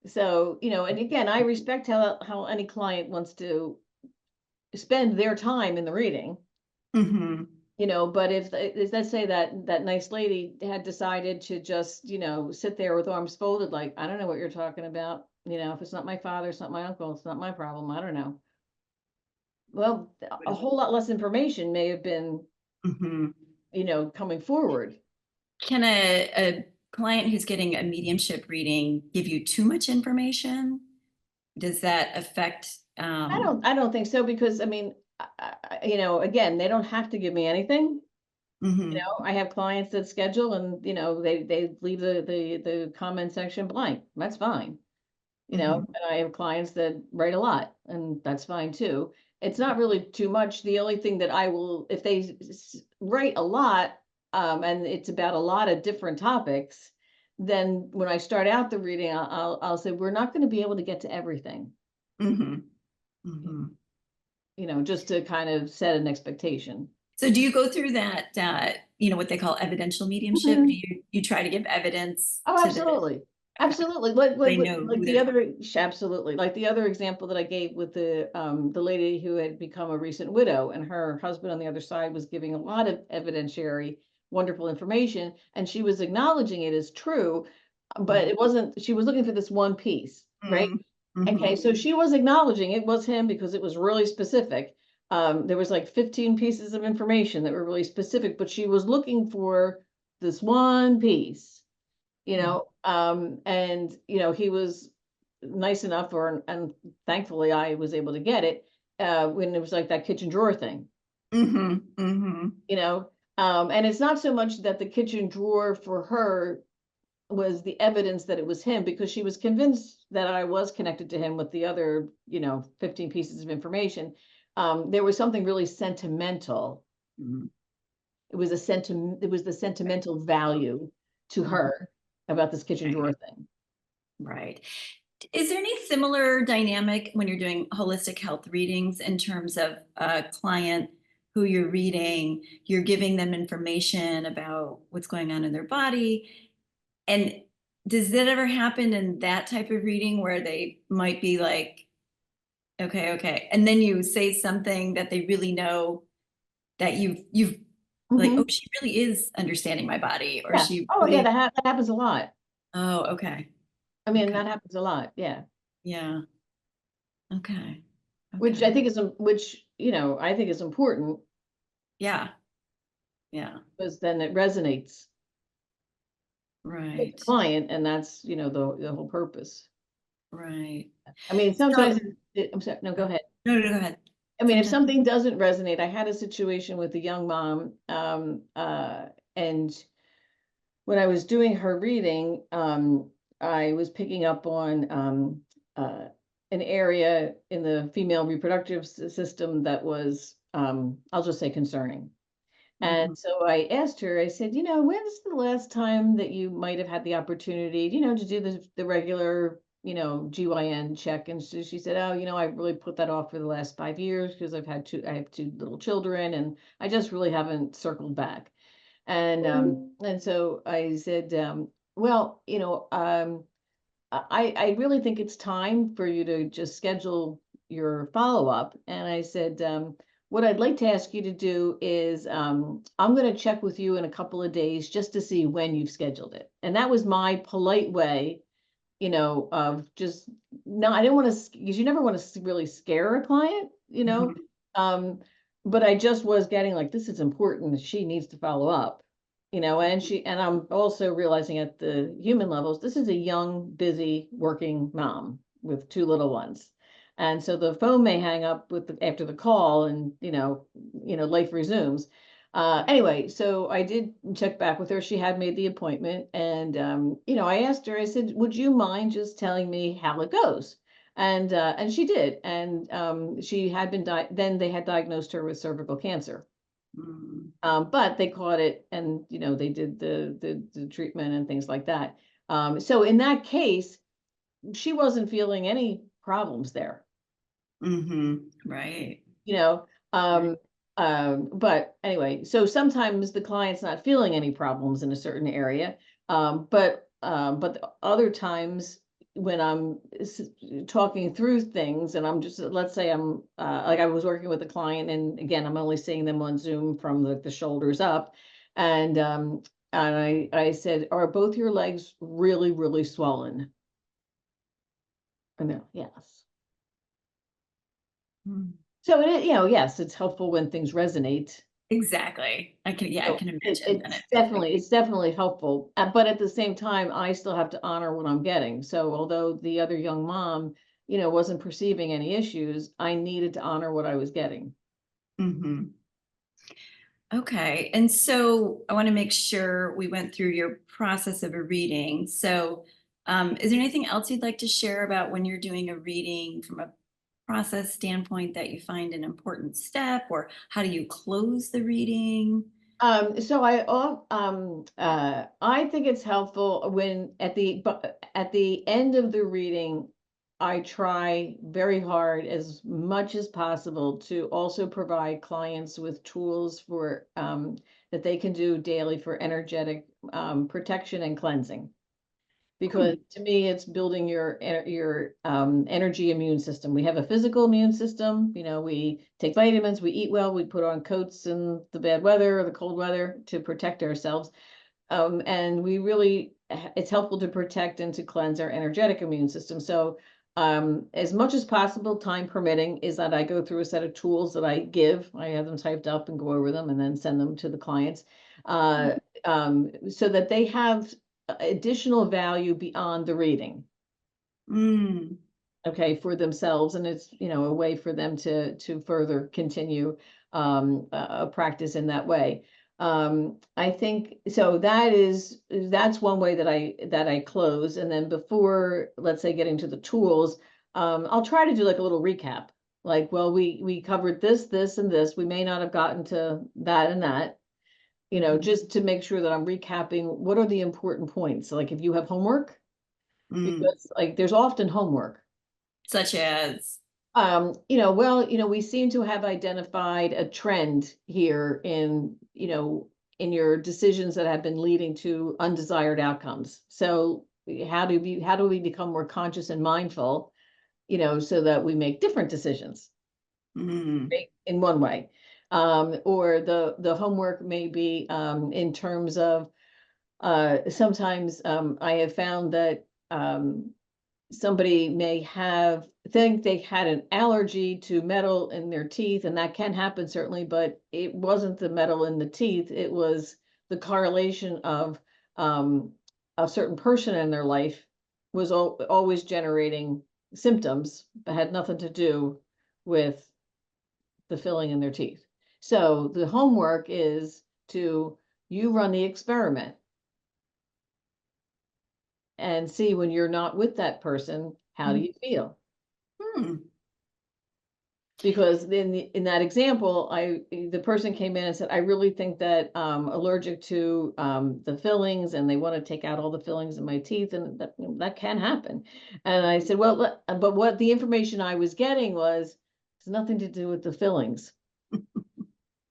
So, and again, I respect how any client wants to spend their time in the reading, Mhm. but if let's say that nice lady had decided to just, sit there with arms folded, like, I don't know what you're talking about. If it's not my father, it's not my uncle, it's not my problem. I don't know. Well, a whole lot less information may have been, Mhm. coming forward. Can a client who's getting a mediumship reading give you too much information? Does that affect, I don't think so, because I mean, again, they don't have to give me anything. mhm, I have clients that schedule and, they leave the comment section blank. That's fine. mhm, And I have clients that write a lot, and that's fine too. It's not really too much. The only thing that I will, if they write a lot, and it's about a lot of different topics, then when I start out the reading, I'll say, we're not going to be able to get to everything, mhm, mhm. just to kind of set an expectation. So do you go through that, what they call evidential mediumship? Do you try to give evidence Oh, to the, absolutely. okay, Absolutely. Like, they know who they're talking? absolutely. Like the other example that I gave with the lady who had become a recent widow, and her husband on the other side was giving a lot of evidentiary, wonderful information, and she was acknowledging it as true, but it wasn't, she was looking for this one piece, right? Mhm, Okay, mhm, so she was acknowledging it was him because it was really specific. There was like 15 pieces of information that were really specific, but she was looking for this one piece, mhm, and he was nice enough, and thankfully I was able to get it, when it was like that kitchen drawer thing, mhm, mhm, you know. And it's not so much that the kitchen drawer for her was the evidence that it was him, because she was convinced that I was connected to him with the other, 15 pieces of information. There was something really sentimental. mhm. It was the sentimental value to Mhm. her about this kitchen Right, drawer thing. right. Is there any similar dynamic when you're doing holistic health readings in terms of a client who you're reading, you're giving them information about what's going on in their body? And does that ever happen in that type of reading where they might be like, okay, okay, and then you say something that they really know that you've like, oh, Mhm. she really is understanding my body, or Yeah. she Oh, yeah, really, that happens a lot. oh, okay, I mean, okay, that happens a lot, yeah. yeah, okay, Which I okay, think is, I think is important, yeah, yeah, because then it resonates with the right, client, and that's, the whole purpose. right. I mean, So, sometimes I'm sorry, no, go ahead. no, no, go ahead. I mean, if Sometimes, something doesn't resonate, I had a situation with a young mom, and when I was doing her reading, I was picking up on, an area in the female reproductive system that was, I'll just say, concerning. And mhm, so I asked her, I said, when's the last time that you might have had the opportunity, to do the regular, GYN check? And she said, oh, I really put that off for the last 5 years because I have two little children, and I just really haven't circled back. And so I said, well, I really think it's time for you to just schedule your follow-up. And I said, what I'd like to ask you to do is, I'm going to check with you in a couple of days just to see when you've scheduled it. And that was my polite way, of just, no, I didn't want to, because you never want to really scare a client, mhm, um, but I just was getting like, this is important, she needs to follow up, and I'm also realizing at the human levels, this is a young, busy, working mom with two little ones. And so the phone may hang up after the call, and, life resumes. Anyway, so I did check back with her. She had made the appointment, and, I asked her, I said, would you mind just telling me how it goes? And she did. And, she had then they had diagnosed her with cervical cancer. mhm, But they caught it, and, they did the treatment and things like that. So in that case, she wasn't feeling any problems there, mhm, right, you know. right, Um, but anyway, so sometimes the client's not feeling any problems in a certain area, but other times when I'm talking through things, and I'm just, let's say I'm, like, I was working with a client, and again, I'm only seeing them on Zoom from the shoulders up, and I said, are both your legs really, really swollen? And they're, yes. mm. So yes, it's helpful when things resonate. Exactly. I So can imagine that it feels like. it's definitely helpful, but at the same time, I still have to honor what I'm getting. So although the other young mom, wasn't perceiving any issues, I needed to honor what I was getting. Mhm. Okay. And so I want to make sure we went through your process of a reading. So, is there anything else you'd like to share about when you're doing a reading from a process standpoint that you find an important step, or how do you close the reading? So I think it's helpful when at the end of the reading, I try very hard as much as possible to also provide clients with tools for that they can do daily for energetic protection and cleansing. Hmm. Because to me, it's building your energy immune system. We have a physical immune system. We take vitamins, we eat well, we put on coats in the bad weather or the cold weather to protect ourselves. And we really, it's helpful to protect and to cleanse our energetic immune system. So, as much as possible, time permitting, is that I go through a set of tools that I give. I have them typed up and go over them and then send them to the clients, uh, so that they have additional value beyond the reading, Mm. okay, for themselves, and it's a way for them to further continue a practice in that way. I think so. That's one way that I close, and then before, let's say, getting to the tools, I'll try to do like a little recap. Like, well, we covered this, and this. We may not have gotten to that and that. Just to make sure that I'm recapping what are the important points. Like if you have homework, Mm. because like there's often homework. Such as. We seem to have identified a trend here in your decisions that have been leading to undesired outcomes. So how do we become more conscious and mindful, so that we make different decisions, Mm. right? In one way. Or the homework may be in terms of sometimes I have found that somebody may think they had an allergy to metal in their teeth, and that can happen certainly, but it wasn't the metal in the teeth. It was the correlation of a certain person in their life was always generating symptoms, but had nothing to do with the filling in their teeth. So the homework is to you run the experiment and see when you're not with that person, how do Mm. you feel? Hmm. Because in that example, the person came in and said, I really think that allergic to the fillings, and they want to take out all the fillings in my teeth, and that can happen. And I said, well, but what the information I was getting was it's nothing to do with the fillings.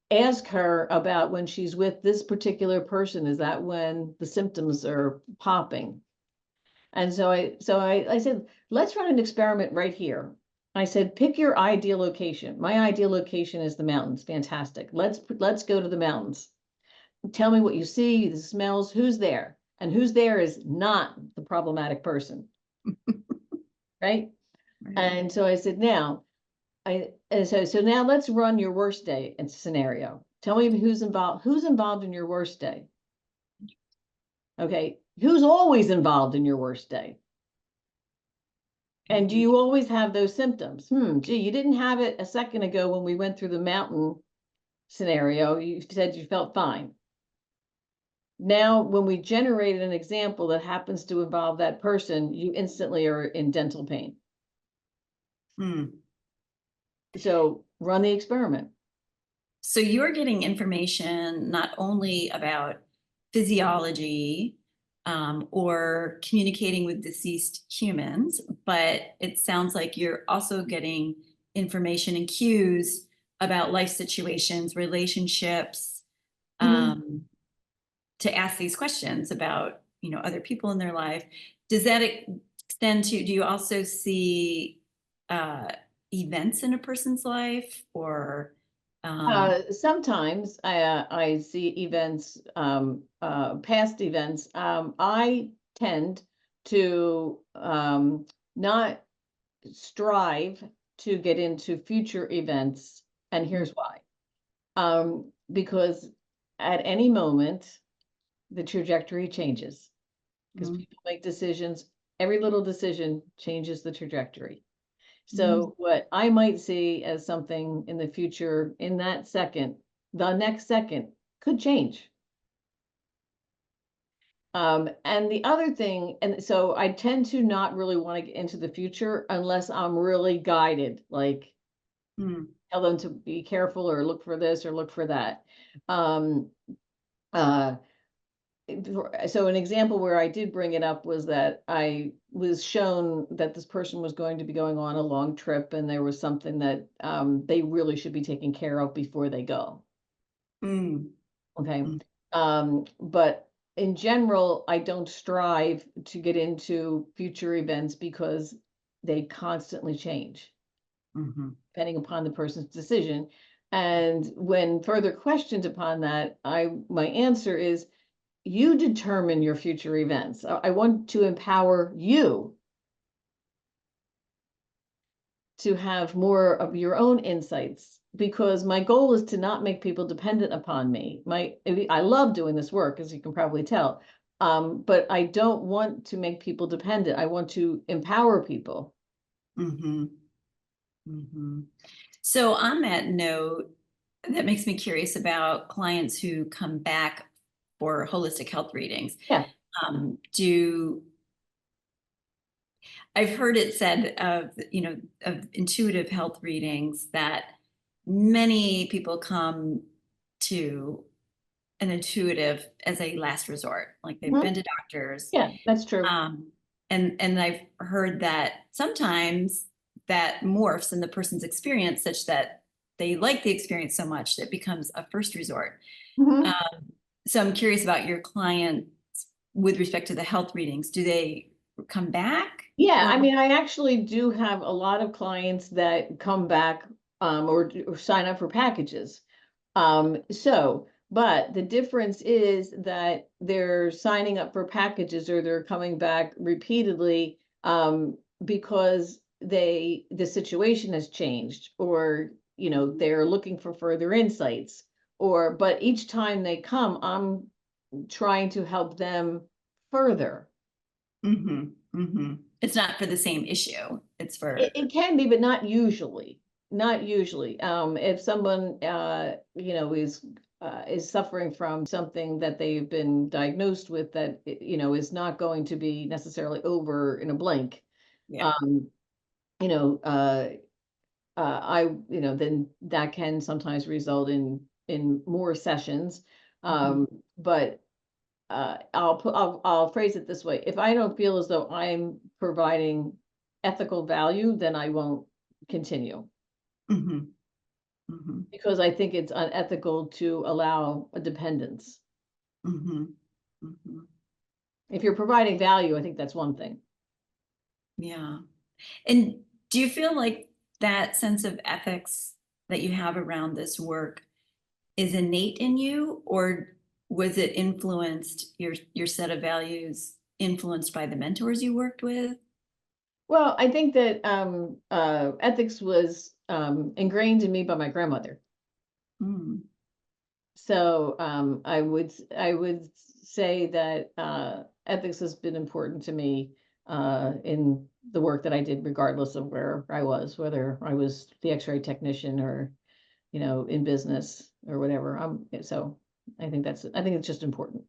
Ask her about when she's with this particular person, is that when the symptoms are popping? And I said, let's run an experiment right here. I said, pick your ideal location. My ideal location is the mountains. Fantastic. Let's go to the mountains. Tell me what you see, the smells, who's there. And who's there is not the problematic person. Right. Right. And so I said, now so now let's run your worst day and scenario. Tell me who's involved in your worst day. Okay. Who's always involved in your worst day? And do you always have those symptoms? Gee, you didn't have it a second ago when we went through the mountain scenario. You said you felt fine. Now, when we generated an example that happens to involve that person, you instantly are in dental pain. Hmm. So run the experiment. So you're getting information not only about physiology, or communicating with deceased humans, but it sounds like you're also getting information and cues about life situations, relationships, Mhm. um, to ask these questions about, other people in their life. Does that extend to, do you also see uh, events in a person's life, or Sometimes I see events, past events. I tend to not strive to get into future events, and here's why. Because at any moment, the trajectory changes. Because Mm, people make decisions, every little decision changes the trajectory. mm, So what I might see as something in the future, in that second, the next second could change. And the other thing, and so I tend to not really want to get into the future unless I'm really guided, like mm, tell them to be careful or look for this or look for that. Um, uh, so an example where I did bring it up was that I was shown that this person was going to be going on a long trip, and there was something that they really should be taking care of before they go. mm, Okay. mm, But in general, I don't strive to get into future events because they constantly change mhm. depending upon the person's decision. And when further questioned upon that, my answer is you determine your future events. I want to empower you to have more of your own insights because my goal is to not make people dependent upon me. I love doing this work, as you can probably tell. But I don't want to make people dependent. I want to empower people. Mhm, mhm. So on that note, that makes me curious about clients who come back for holistic health readings. Yeah. Do I've heard it said of, of intuitive health readings that many people come to an intuitive as a last resort, like they've Mhm. been to doctors. Yeah, that's true. Um, and I've heard that sometimes that morphs in the person's experience such that they like the experience so much that it becomes a first resort. Mhm. Um, so I'm curious about your clients with respect to the health readings. Do they come back Yeah, or? I mean, I actually do have a lot of clients that come back or sign up for packages. But the difference is that they're signing up for packages or they're coming back repeatedly because the situation has changed or they're looking for further insights but each time they come, I'm trying to help them further. Hmm. Hmm. It's not for the same issue. It's for. It can be, but not usually. Not usually. If someone, is suffering from something that they've been diagnosed with that, is not going to be necessarily over in a blink. Yeah. Um, you know, uh, then that can sometimes result in more sessions. Mhm. But I'll phrase it this way. If I don't feel as though I'm providing ethical value, then I won't continue Mhm. Mhm. because I think it's unethical to allow a dependence. Mhm. Mhm. If you're providing value, I think that's one thing. Yeah. And do you feel like that sense of ethics that you have around this work is innate in you, or was it influenced your set of values influenced by the mentors you worked with? Well, I think that ethics was ingrained in me by my grandmother. Mm. So I would say that ethics has been important to me in the work that I did, regardless of where I was, whether I was the X-ray technician or in business or whatever. So I think it's just important.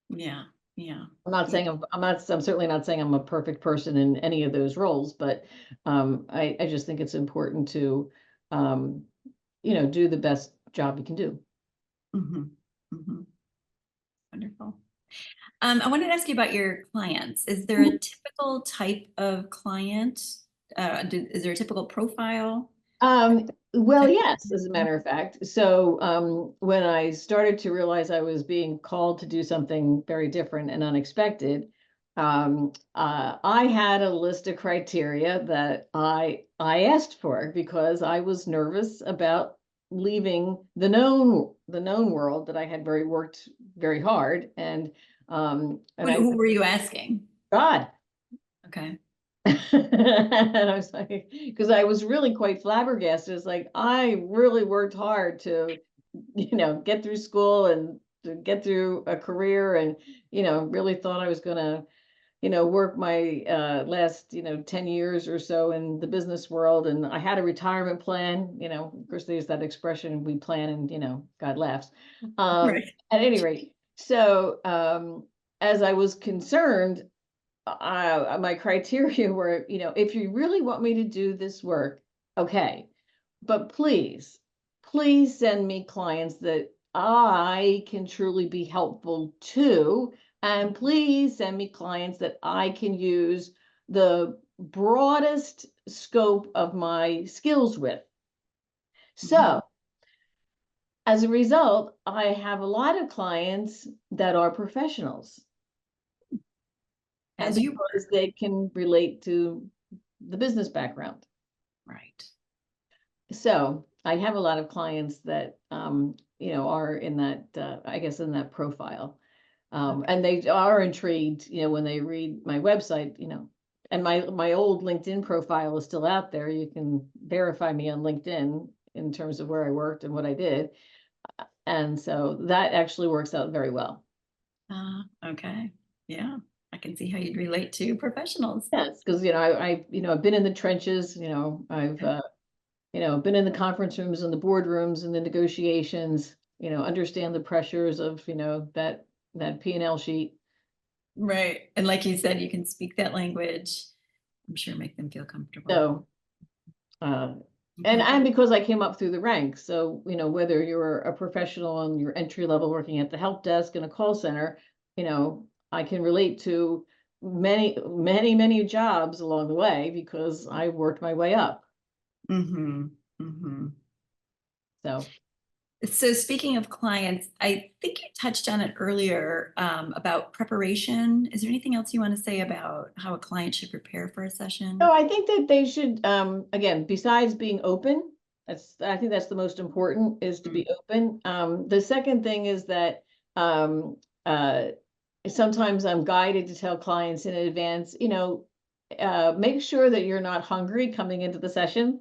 Yeah. Yeah. I'm not Yeah. saying I'm certainly not saying I'm a perfect person in any of those roles, but I just think it's important to um, do the best job you can do. Hmm. Hmm. Wonderful. I wanted to ask you about your clients. Is there a typical type of client? Is there a typical profile? Well, Type yes, as a matter of fact. So, when I started to realize I was being called to do something very different and unexpected, I had a list of criteria that I asked for because I was nervous about leaving the known world that I had very worked very hard and Who were you asking? God. Okay. And I was like, because I was really quite flabbergasted. It's like I really worked hard to get through school and to get through a career, and, really thought I was gonna, work my last, 10 years or so in the business world. And I had a retirement plan, of course, there's that expression, we plan and, God laughs. Right. At any rate, so as I was concerned, my criteria were, if you really want me to do this work, okay, but please send me clients that I can truly be helpful to. And please send me clients that I can use the broadest scope of my skills with. Mhm. So as a result, I have a lot of clients that are professionals, and As you because they can relate to the business background. right. So I have a lot of clients that, are in that, I guess, in that profile. Okay. And they are intrigued, when they read my website, and my old LinkedIn profile is still out there. You can verify me on LinkedIn in terms of where I worked and what I did. And so that actually works out very well. Okay. Yeah. I can see how you'd relate to professionals. Yes, because, I've been in the trenches, I've, been in the conference rooms and the boardrooms and the negotiations, understand the pressures of, that P&L sheet. Right. And like you said, you can speak that language. I'm sure make them feel comfortable. So, uh, and Okay. and because I came up through the ranks, so, whether you're a professional on your entry level working at the help desk in a call center, I can relate to many, many, many jobs along the way because I worked my way up. Mm-hmm. Mm-hmm. So, So speaking of clients, I think you touched on it earlier about preparation. Is there anything else you want to say about how a client should prepare for a session? I think that they should, again, besides being open, I think that's the most important, is to Mm. be open. The second thing is that, um, uh, sometimes I'm guided to tell clients in advance, make sure that you're not hungry coming into the session.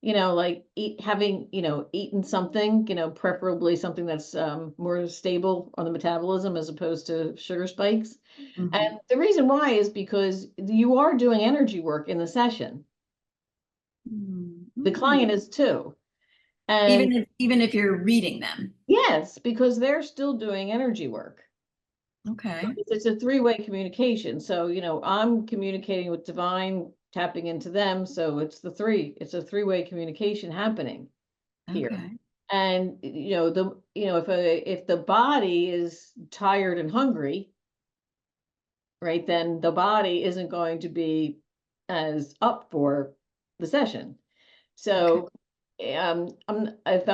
Like having, eaten something, preferably something that's more stable on the metabolism as opposed to sugar spikes. Mhm. And the reason why is because you are doing energy work in the session. Mm, The client mm. is too. And Even if you're reading them. yes, because they're still doing energy work. So Okay. it's a three-way communication. So, I'm communicating with divine, tapping into them. So it's a three-way communication happening here. Okay. And, if the body is tired and hungry, right, then the body isn't going to be as up for the session. Okay. So, if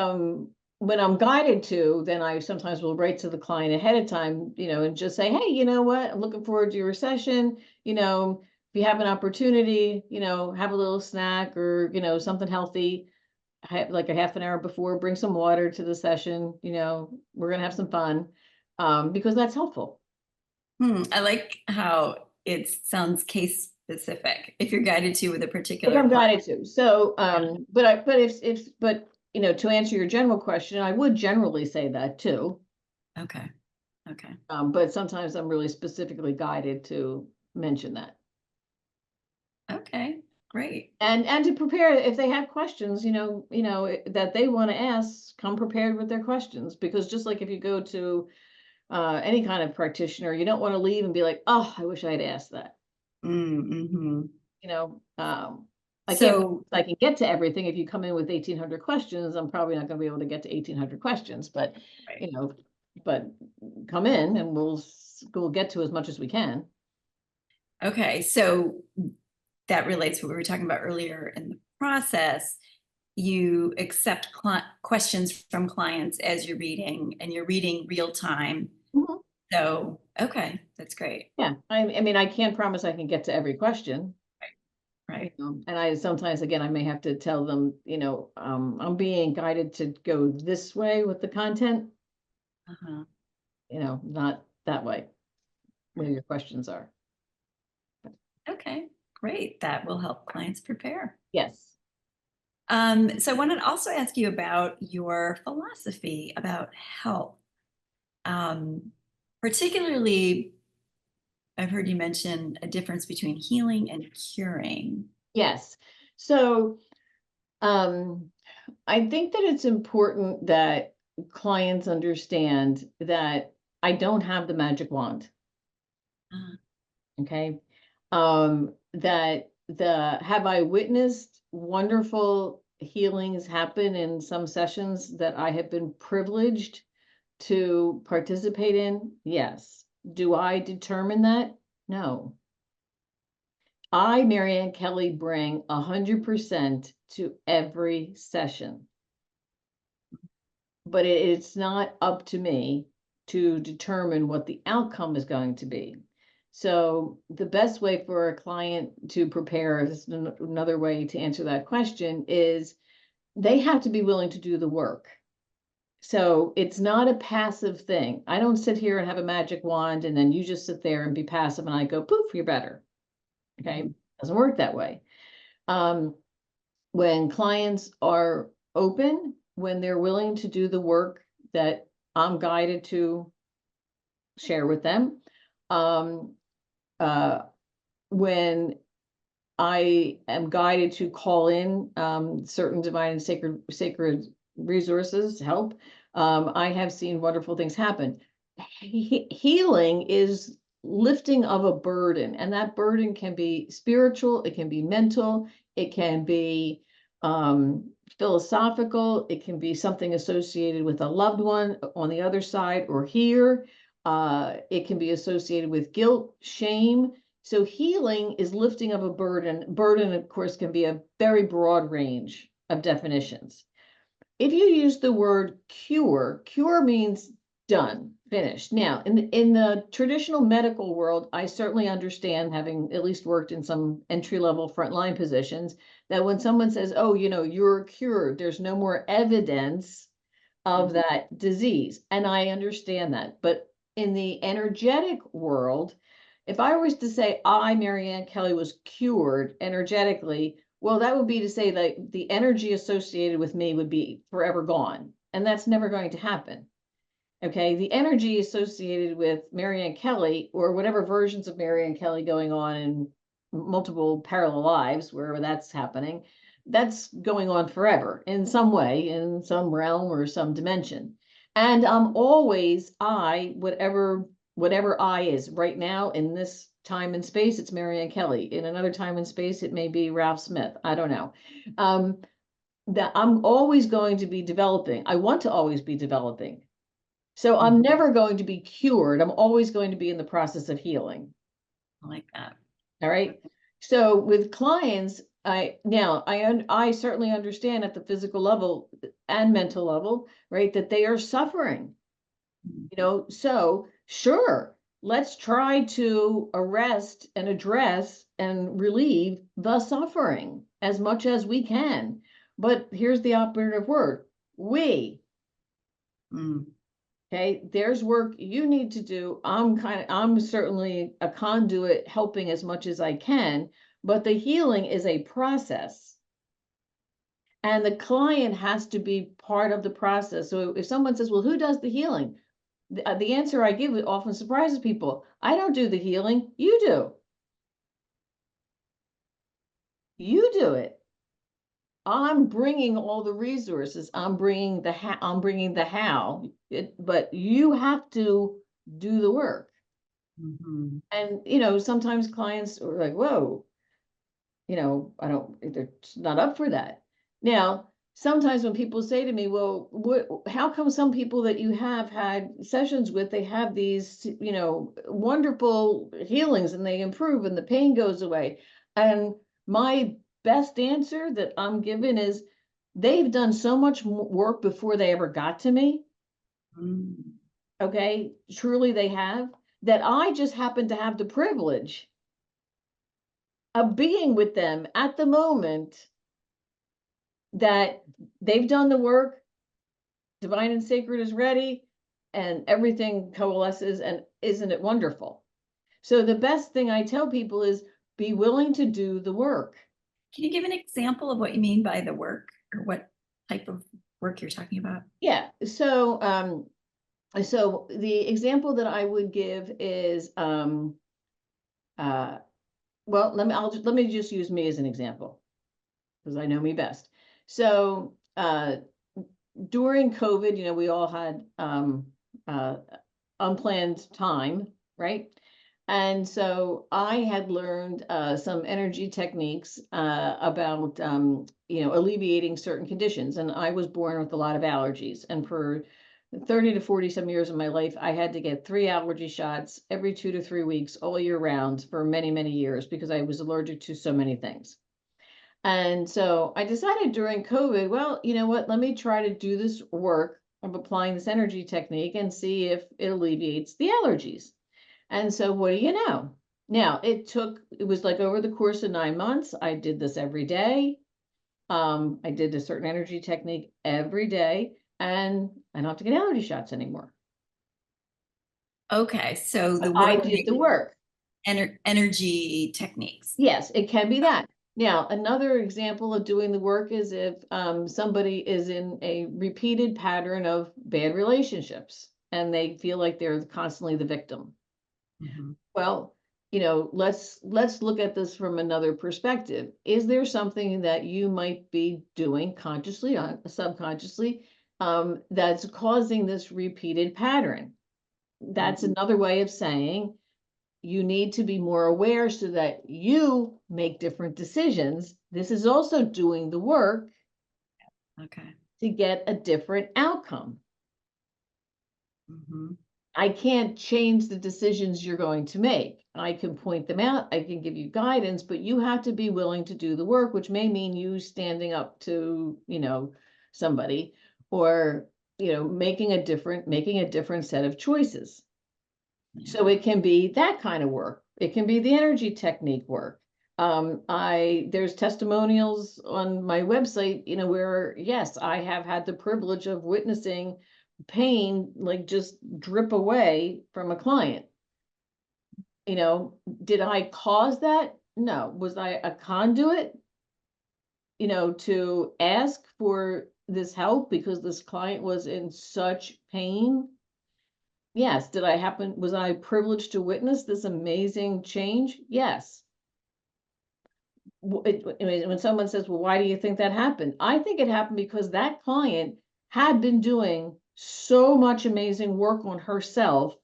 when I'm guided to, then I sometimes will write to the client ahead of time, and just say, hey, you know what, I'm looking forward to your session. If you have an opportunity, have a little snack or, something healthy, like a half an hour before, bring some water to the session, we're gonna have some fun, because that's helpful. I like how it sounds case specific. If you're guided to with a If particular I'm client. guided to. So, Yeah. but to answer your general question, I would generally say that too. Okay. Okay. But sometimes I'm really specifically guided to mention that. Okay. Great. And to prepare if they have questions, that they want to ask, come prepared with their questions. Because just like if you go to any kind of practitioner, you don't want to leave and be like, oh, I wish I had asked that. Mm-hmm. You know, I can't So, I can get to everything. If you come in with 1,800 questions, I'm probably not going to be able to get to 1,800 questions, but right. you know, but come in and we'll get to as much as we can. Okay. So that relates to what we were talking about earlier in the process. You accept questions from clients as you're reading, and you're reading real time. Mhm. So, okay, that's great. Yeah, I mean, I can't promise I can get to every question. Right. And I sometimes, again, I may have to tell them, I'm being guided to go this way with the content, Uh-huh. not that way, where your questions are. Okay, great. That will help clients prepare. Yes. So I wanted to also ask you about your philosophy. philosophy about health. Um, Particularly, I've heard you mention a difference between healing and curing. Yes. So I think that it's important that clients understand that I don't have the magic wand. Uh, Okay. That have I witnessed wonderful healings happen in some sessions that I have been privileged to participate in? Yes. Do I determine that? No. I, Maryann Kelly, bring 100% to every session, but it's not up to me to determine what the outcome is going to be. So the best way for a client to prepare, is another way to answer that question, is they have to be willing to do the work. So it's not a passive thing. I don't sit here and have a magic wand and then you just sit there and be passive and I go, poof, you're better. Okay. Doesn't work that way. When clients are open, when they're willing to do the work that I'm guided to share with them, um, uh, when I am guided to call in certain divine and sacred resources, help, I have seen wonderful things happen. Healing is lifting of a burden, and that burden can be spiritual, it can be mental, it can be philosophical, it can be something associated with a loved one on the other side or here. It can be associated with guilt, shame. So healing is lifting of a burden. Burden, of course, can be a very broad range of definitions. If you use the word cure, cure means done, finished. Now, in the traditional medical world, I certainly understand, having at least worked in some entry-level frontline positions, that when someone says, oh, you're cured, there's no more evidence of that disease. And I understand that. But in the energetic world, if I was to say I, Maryann Kelly, was cured energetically, well, that would be to say that the energy associated with me would be forever gone. And that's never going to happen. Okay. The energy associated with Maryann Kelly, or whatever versions of Maryann Kelly going on in multiple parallel lives, wherever that's happening, that's going on forever in some way, in some realm or some dimension. And I'm always whatever I is right now in this time and space, it's Maryann Kelly. In another time and space, it may be Ralph Smith. I don't know. That I'm always going to be developing. I want to always be developing. So I'm never going to be cured. I'm always going to be in the process of healing. I like that. All right. So with clients, I certainly understand at the physical level and mental level, right, that they are suffering. So sure, let's try to arrest and address and relieve the suffering as much as we can. But here's the operative word, we. Okay, there's work you need to do. I'm certainly a conduit helping as much as I can, but the healing is a process. And the client has to be part of the process. So if someone says, well, who does the healing? The answer I give often surprises people. I don't do the healing. You do. You do it. I'm bringing all the resources. I'm bringing the how. But you have to do the work. And sometimes clients are like, whoa, they're not up for that. Now, sometimes when people say to me, well, how come some people that you have had sessions with, they have these, wonderful healings and they improve and the pain goes away? And my best answer that I'm given is they've done so much work before they ever got to me. Okay, truly they have, that I just happen to have the privilege of being with them at the moment that they've done the work, divine and sacred is ready, and everything coalesces, and isn't it wonderful? So the best thing I tell people is be willing to do the work. Can you give an example of what you mean by the work, or what type of work you're talking about? Yeah. So the example that I would give is, uh, well, let me just use me as an example because I know me best. So, during COVID, we all had, uh, unplanned time, right? And so I had learned some energy techniques about, alleviating certain conditions. And I was born with a lot of allergies. And for 30 to 40 some years of my life, I had to get 3 allergy shots every 2 to 3 weeks all year round for many, many years because I was allergic to so many things. And so I decided during COVID, well, you know what, let me try to do this work of applying this energy technique and see if it alleviates the allergies. And so what do you know? Now it was like over the course of 9 months, I did this every day. I did a certain energy technique every day, and I don't have to get allergy shots anymore. Okay, so the I work did the work. energy techniques. Yes, it can be that. Now, another example of doing the work is if somebody is in a repeated pattern of bad relationships and they feel like they're constantly the victim. Mhm. Well, let's look at this from another perspective. Is there something that you might be doing consciously or subconsciously that's causing this repeated pattern? That's Mhm. another way of saying you need to be more aware so that you make different decisions. This is also doing the work Okay. to get a different outcome. Mhm. I can't change the decisions you're going to make. I can point them out, I can give you guidance, but you have to be willing to do the work, which may mean you standing up to, somebody or, making a different set of choices. So Yeah. it can be that kind of work. It can be the energy technique work. There's testimonials on my website, where yes, I have had the privilege of witnessing pain like just drip away from a client. Did I cause that? No. Was I a conduit, to ask for this help because this client was in such pain? Yes. Was I privileged to witness this amazing change? Yes. I mean, when someone says, well, why do you think that happened? I think it happened because that client had been doing so much amazing work on herself,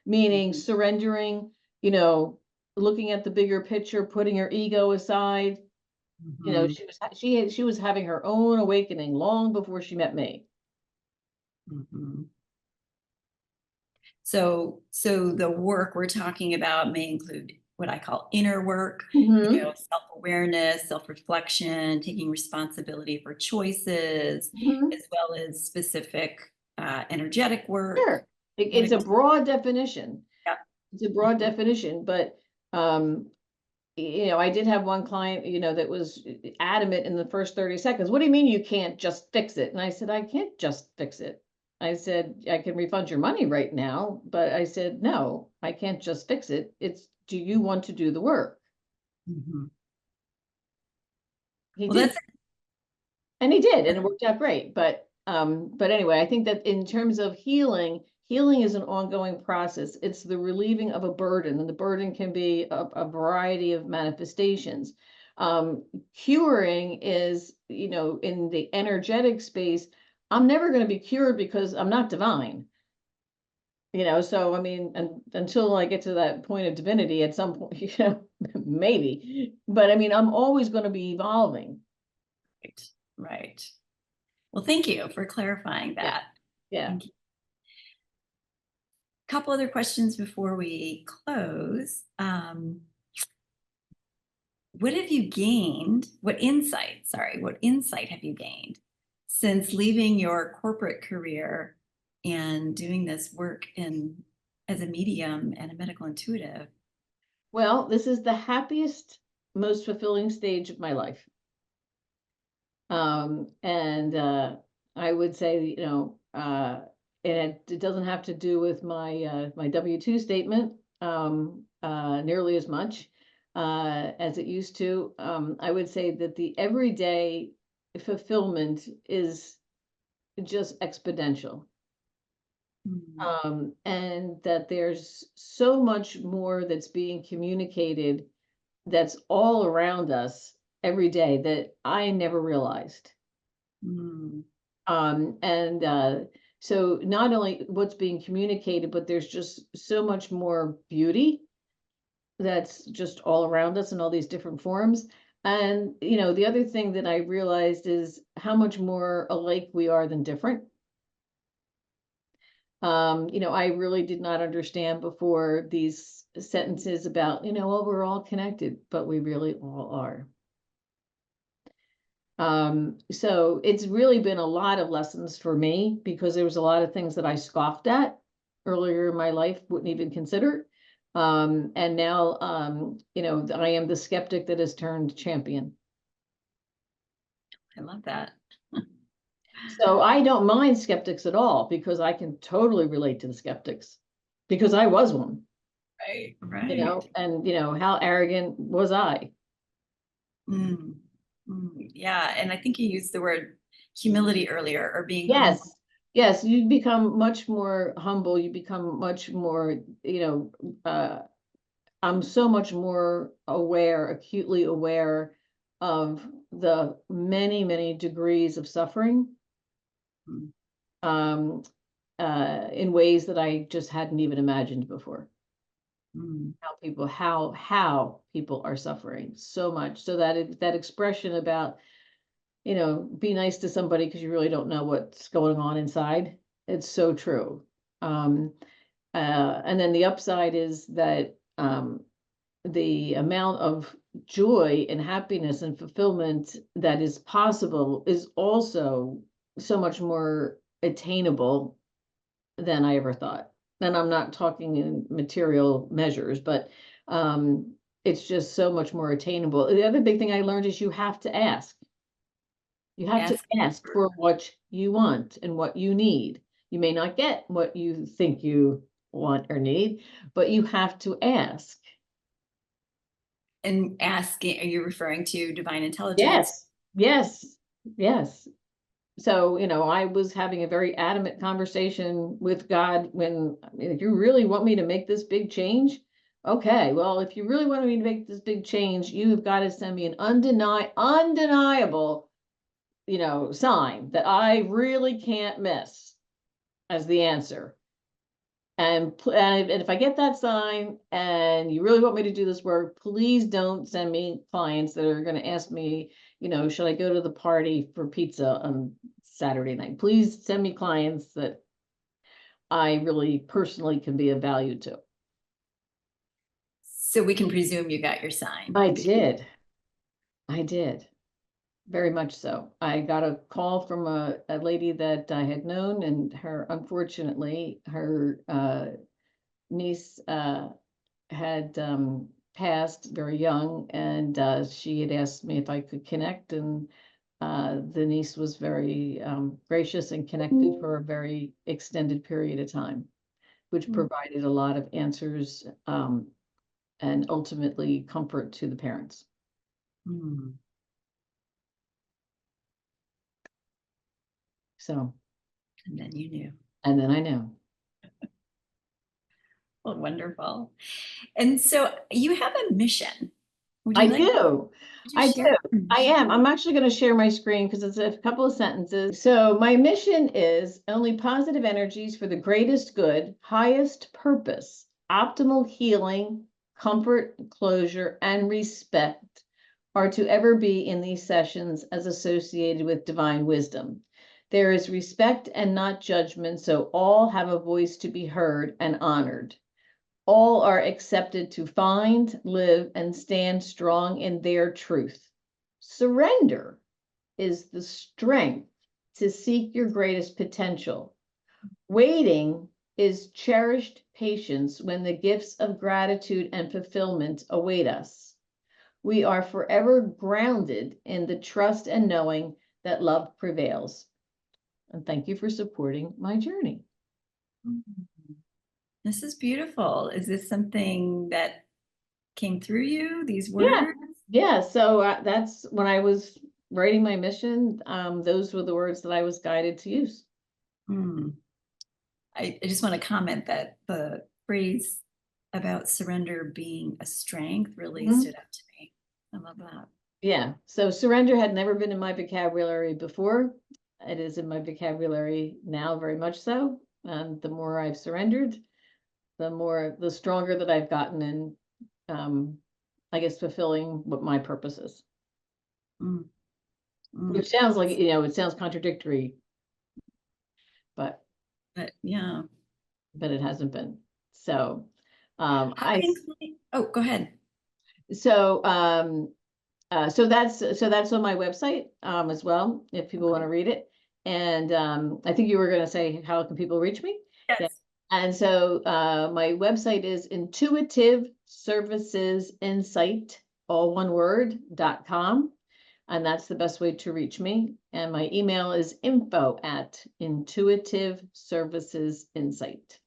meaning Mhm. surrendering, looking at the bigger picture, putting her ego aside. Mhm. She was having her own awakening long before she met me. Mhm. So the work we're talking about may include what I call inner work, Hmm. self-awareness, self-reflection, taking responsibility for choices, Hmm. as well as specific energetic work. Sure. It's a broad definition. Yeah. It's a broad definition, but um, I did have one client, that was adamant in the first 30 seconds. What do you mean you can't just fix it? And I said, I can't just fix it. I said, I can refund your money right now, but I said, no, I can't just fix it. Do you want to do the work? Mhm. He Well, that's did. And he did, and it worked out great. But anyway, I think that in terms of healing is an ongoing process. It's the relieving of a burden, and the burden can be a variety of manifestations. Um, Curing is, in the energetic space, I'm never going to be cured because I'm not divine. So I mean, until I get to that point of divinity at some point, maybe. But I mean, I'm always going to be evolving. right. Right. Well, thank you for clarifying Yeah. that. Yeah. Thank you. Couple other questions before we close. What have you gained? What insight have you gained since leaving your corporate career and doing this work as a medium and a medical intuitive? Well, this is the happiest, most fulfilling stage of my life. And I would say, and it doesn't have to do with my W-2 statement nearly as much as it used to. I would say that the everyday fulfillment is just exponential. Mm. And that there's so much more that's being communicated that's all around us every day that I never realized. Mm. And so not only what's being communicated, but there's just so much more beauty that's just all around us in all these different forms. And, the other thing that I realized is how much more alike we are than different. I really did not understand before these sentences about, well, we're all connected, but we really all are. So it's really been a lot of lessons for me because there was a lot of things that I scoffed at earlier in my life, wouldn't even consider. And now, I am the skeptic that has turned champion. I love that. So I don't mind skeptics at all because I can totally relate to the skeptics because I was one, Right, right. and how arrogant was I? Mm. Mm. Yeah, and I think you used the word humility earlier, or being humble. Yes, yes, you become much more humble. You become much more, I'm so much more aware, acutely aware of the many, many degrees of suffering, Mm. um, in ways that I just hadn't even imagined before. Mm. How people are suffering so much, so that expression about, be nice to somebody because you really don't know what's going on inside. It's so true. Um, and then the upside is that, the amount of joy and happiness and fulfillment that is possible is also so much more attainable than I ever thought. And I'm not talking in material measures, but it's just so much more attainable. The other big thing I learned is you have to ask. You have to Ask ask for- for what you want and what you need. You may not get what you think you want or need, but you have to ask. and asking, are you referring to divine intelligence? Yes, yes, yes. So, I was having a very adamant conversation with God when, I mean, if you really want me to make this big change, okay, well, if you really want me to make this big change, you have got to send me an undeniable, sign that I really can't miss as the answer. And if I get that sign and you really want me to do this work, please don't send me clients that are going to ask me, should I go to the party for pizza on Saturday night? Please send me clients that I really personally can be of value to. So we can presume you got your sign. I did. I did. Very much so. I got a call from a lady that I had known, and unfortunately, her niece had passed very young, and she had asked me if I could connect, and the niece was very gracious and connected for a very extended period of time, which Mm. provided a lot of answers, and ultimately comfort to the parents. Mm. So, And then you knew. and then I know. Well, wonderful. And so you have a mission. Would I you like do. to I share do. your I mission? am. I'm actually going to share my screen because it's a couple of sentences. So, my mission is only positive energies for the greatest good, highest purpose, optimal healing, comfort, closure, and respect are to ever be in these sessions as associated with divine wisdom. There is respect and not judgment, so all have a voice to be heard and honored. All are accepted to find, live, and stand strong in their truth. Surrender is the strength to seek your greatest potential. Waiting is cherished patience when the gifts of gratitude and fulfillment await us. We are forever grounded in the trust and knowing that love prevails. And thank you for supporting my journey. Mm. This is beautiful. Is this something that came through you, these Yeah, words? yeah. So that's when I was writing my mission, those were the words that I was guided to use. Hmm. I just want to comment that the phrase about surrender being a strength really Mhm. stood out to me. I love that. Yeah, so surrender had never been in my vocabulary before. It is in my vocabulary now, very much so. And the more I've surrendered, the stronger that I've gotten in, I guess, fulfilling what my purpose is. Mm, Which mm. sounds like, it sounds contradictory, but But yeah, it hasn't been. So, how can oh, go ahead. so, that's on my website, as well, if people want Okay. to read it. And, I think you were going to say, how can people reach me? Yeah. Yes. And so, my website is Intuitive Services Insight, all one word, .com. And that's the best way to reach me. And my email is info@Intuitive Services Insight.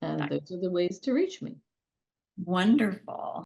And those are the ways to reach me. Wonderful.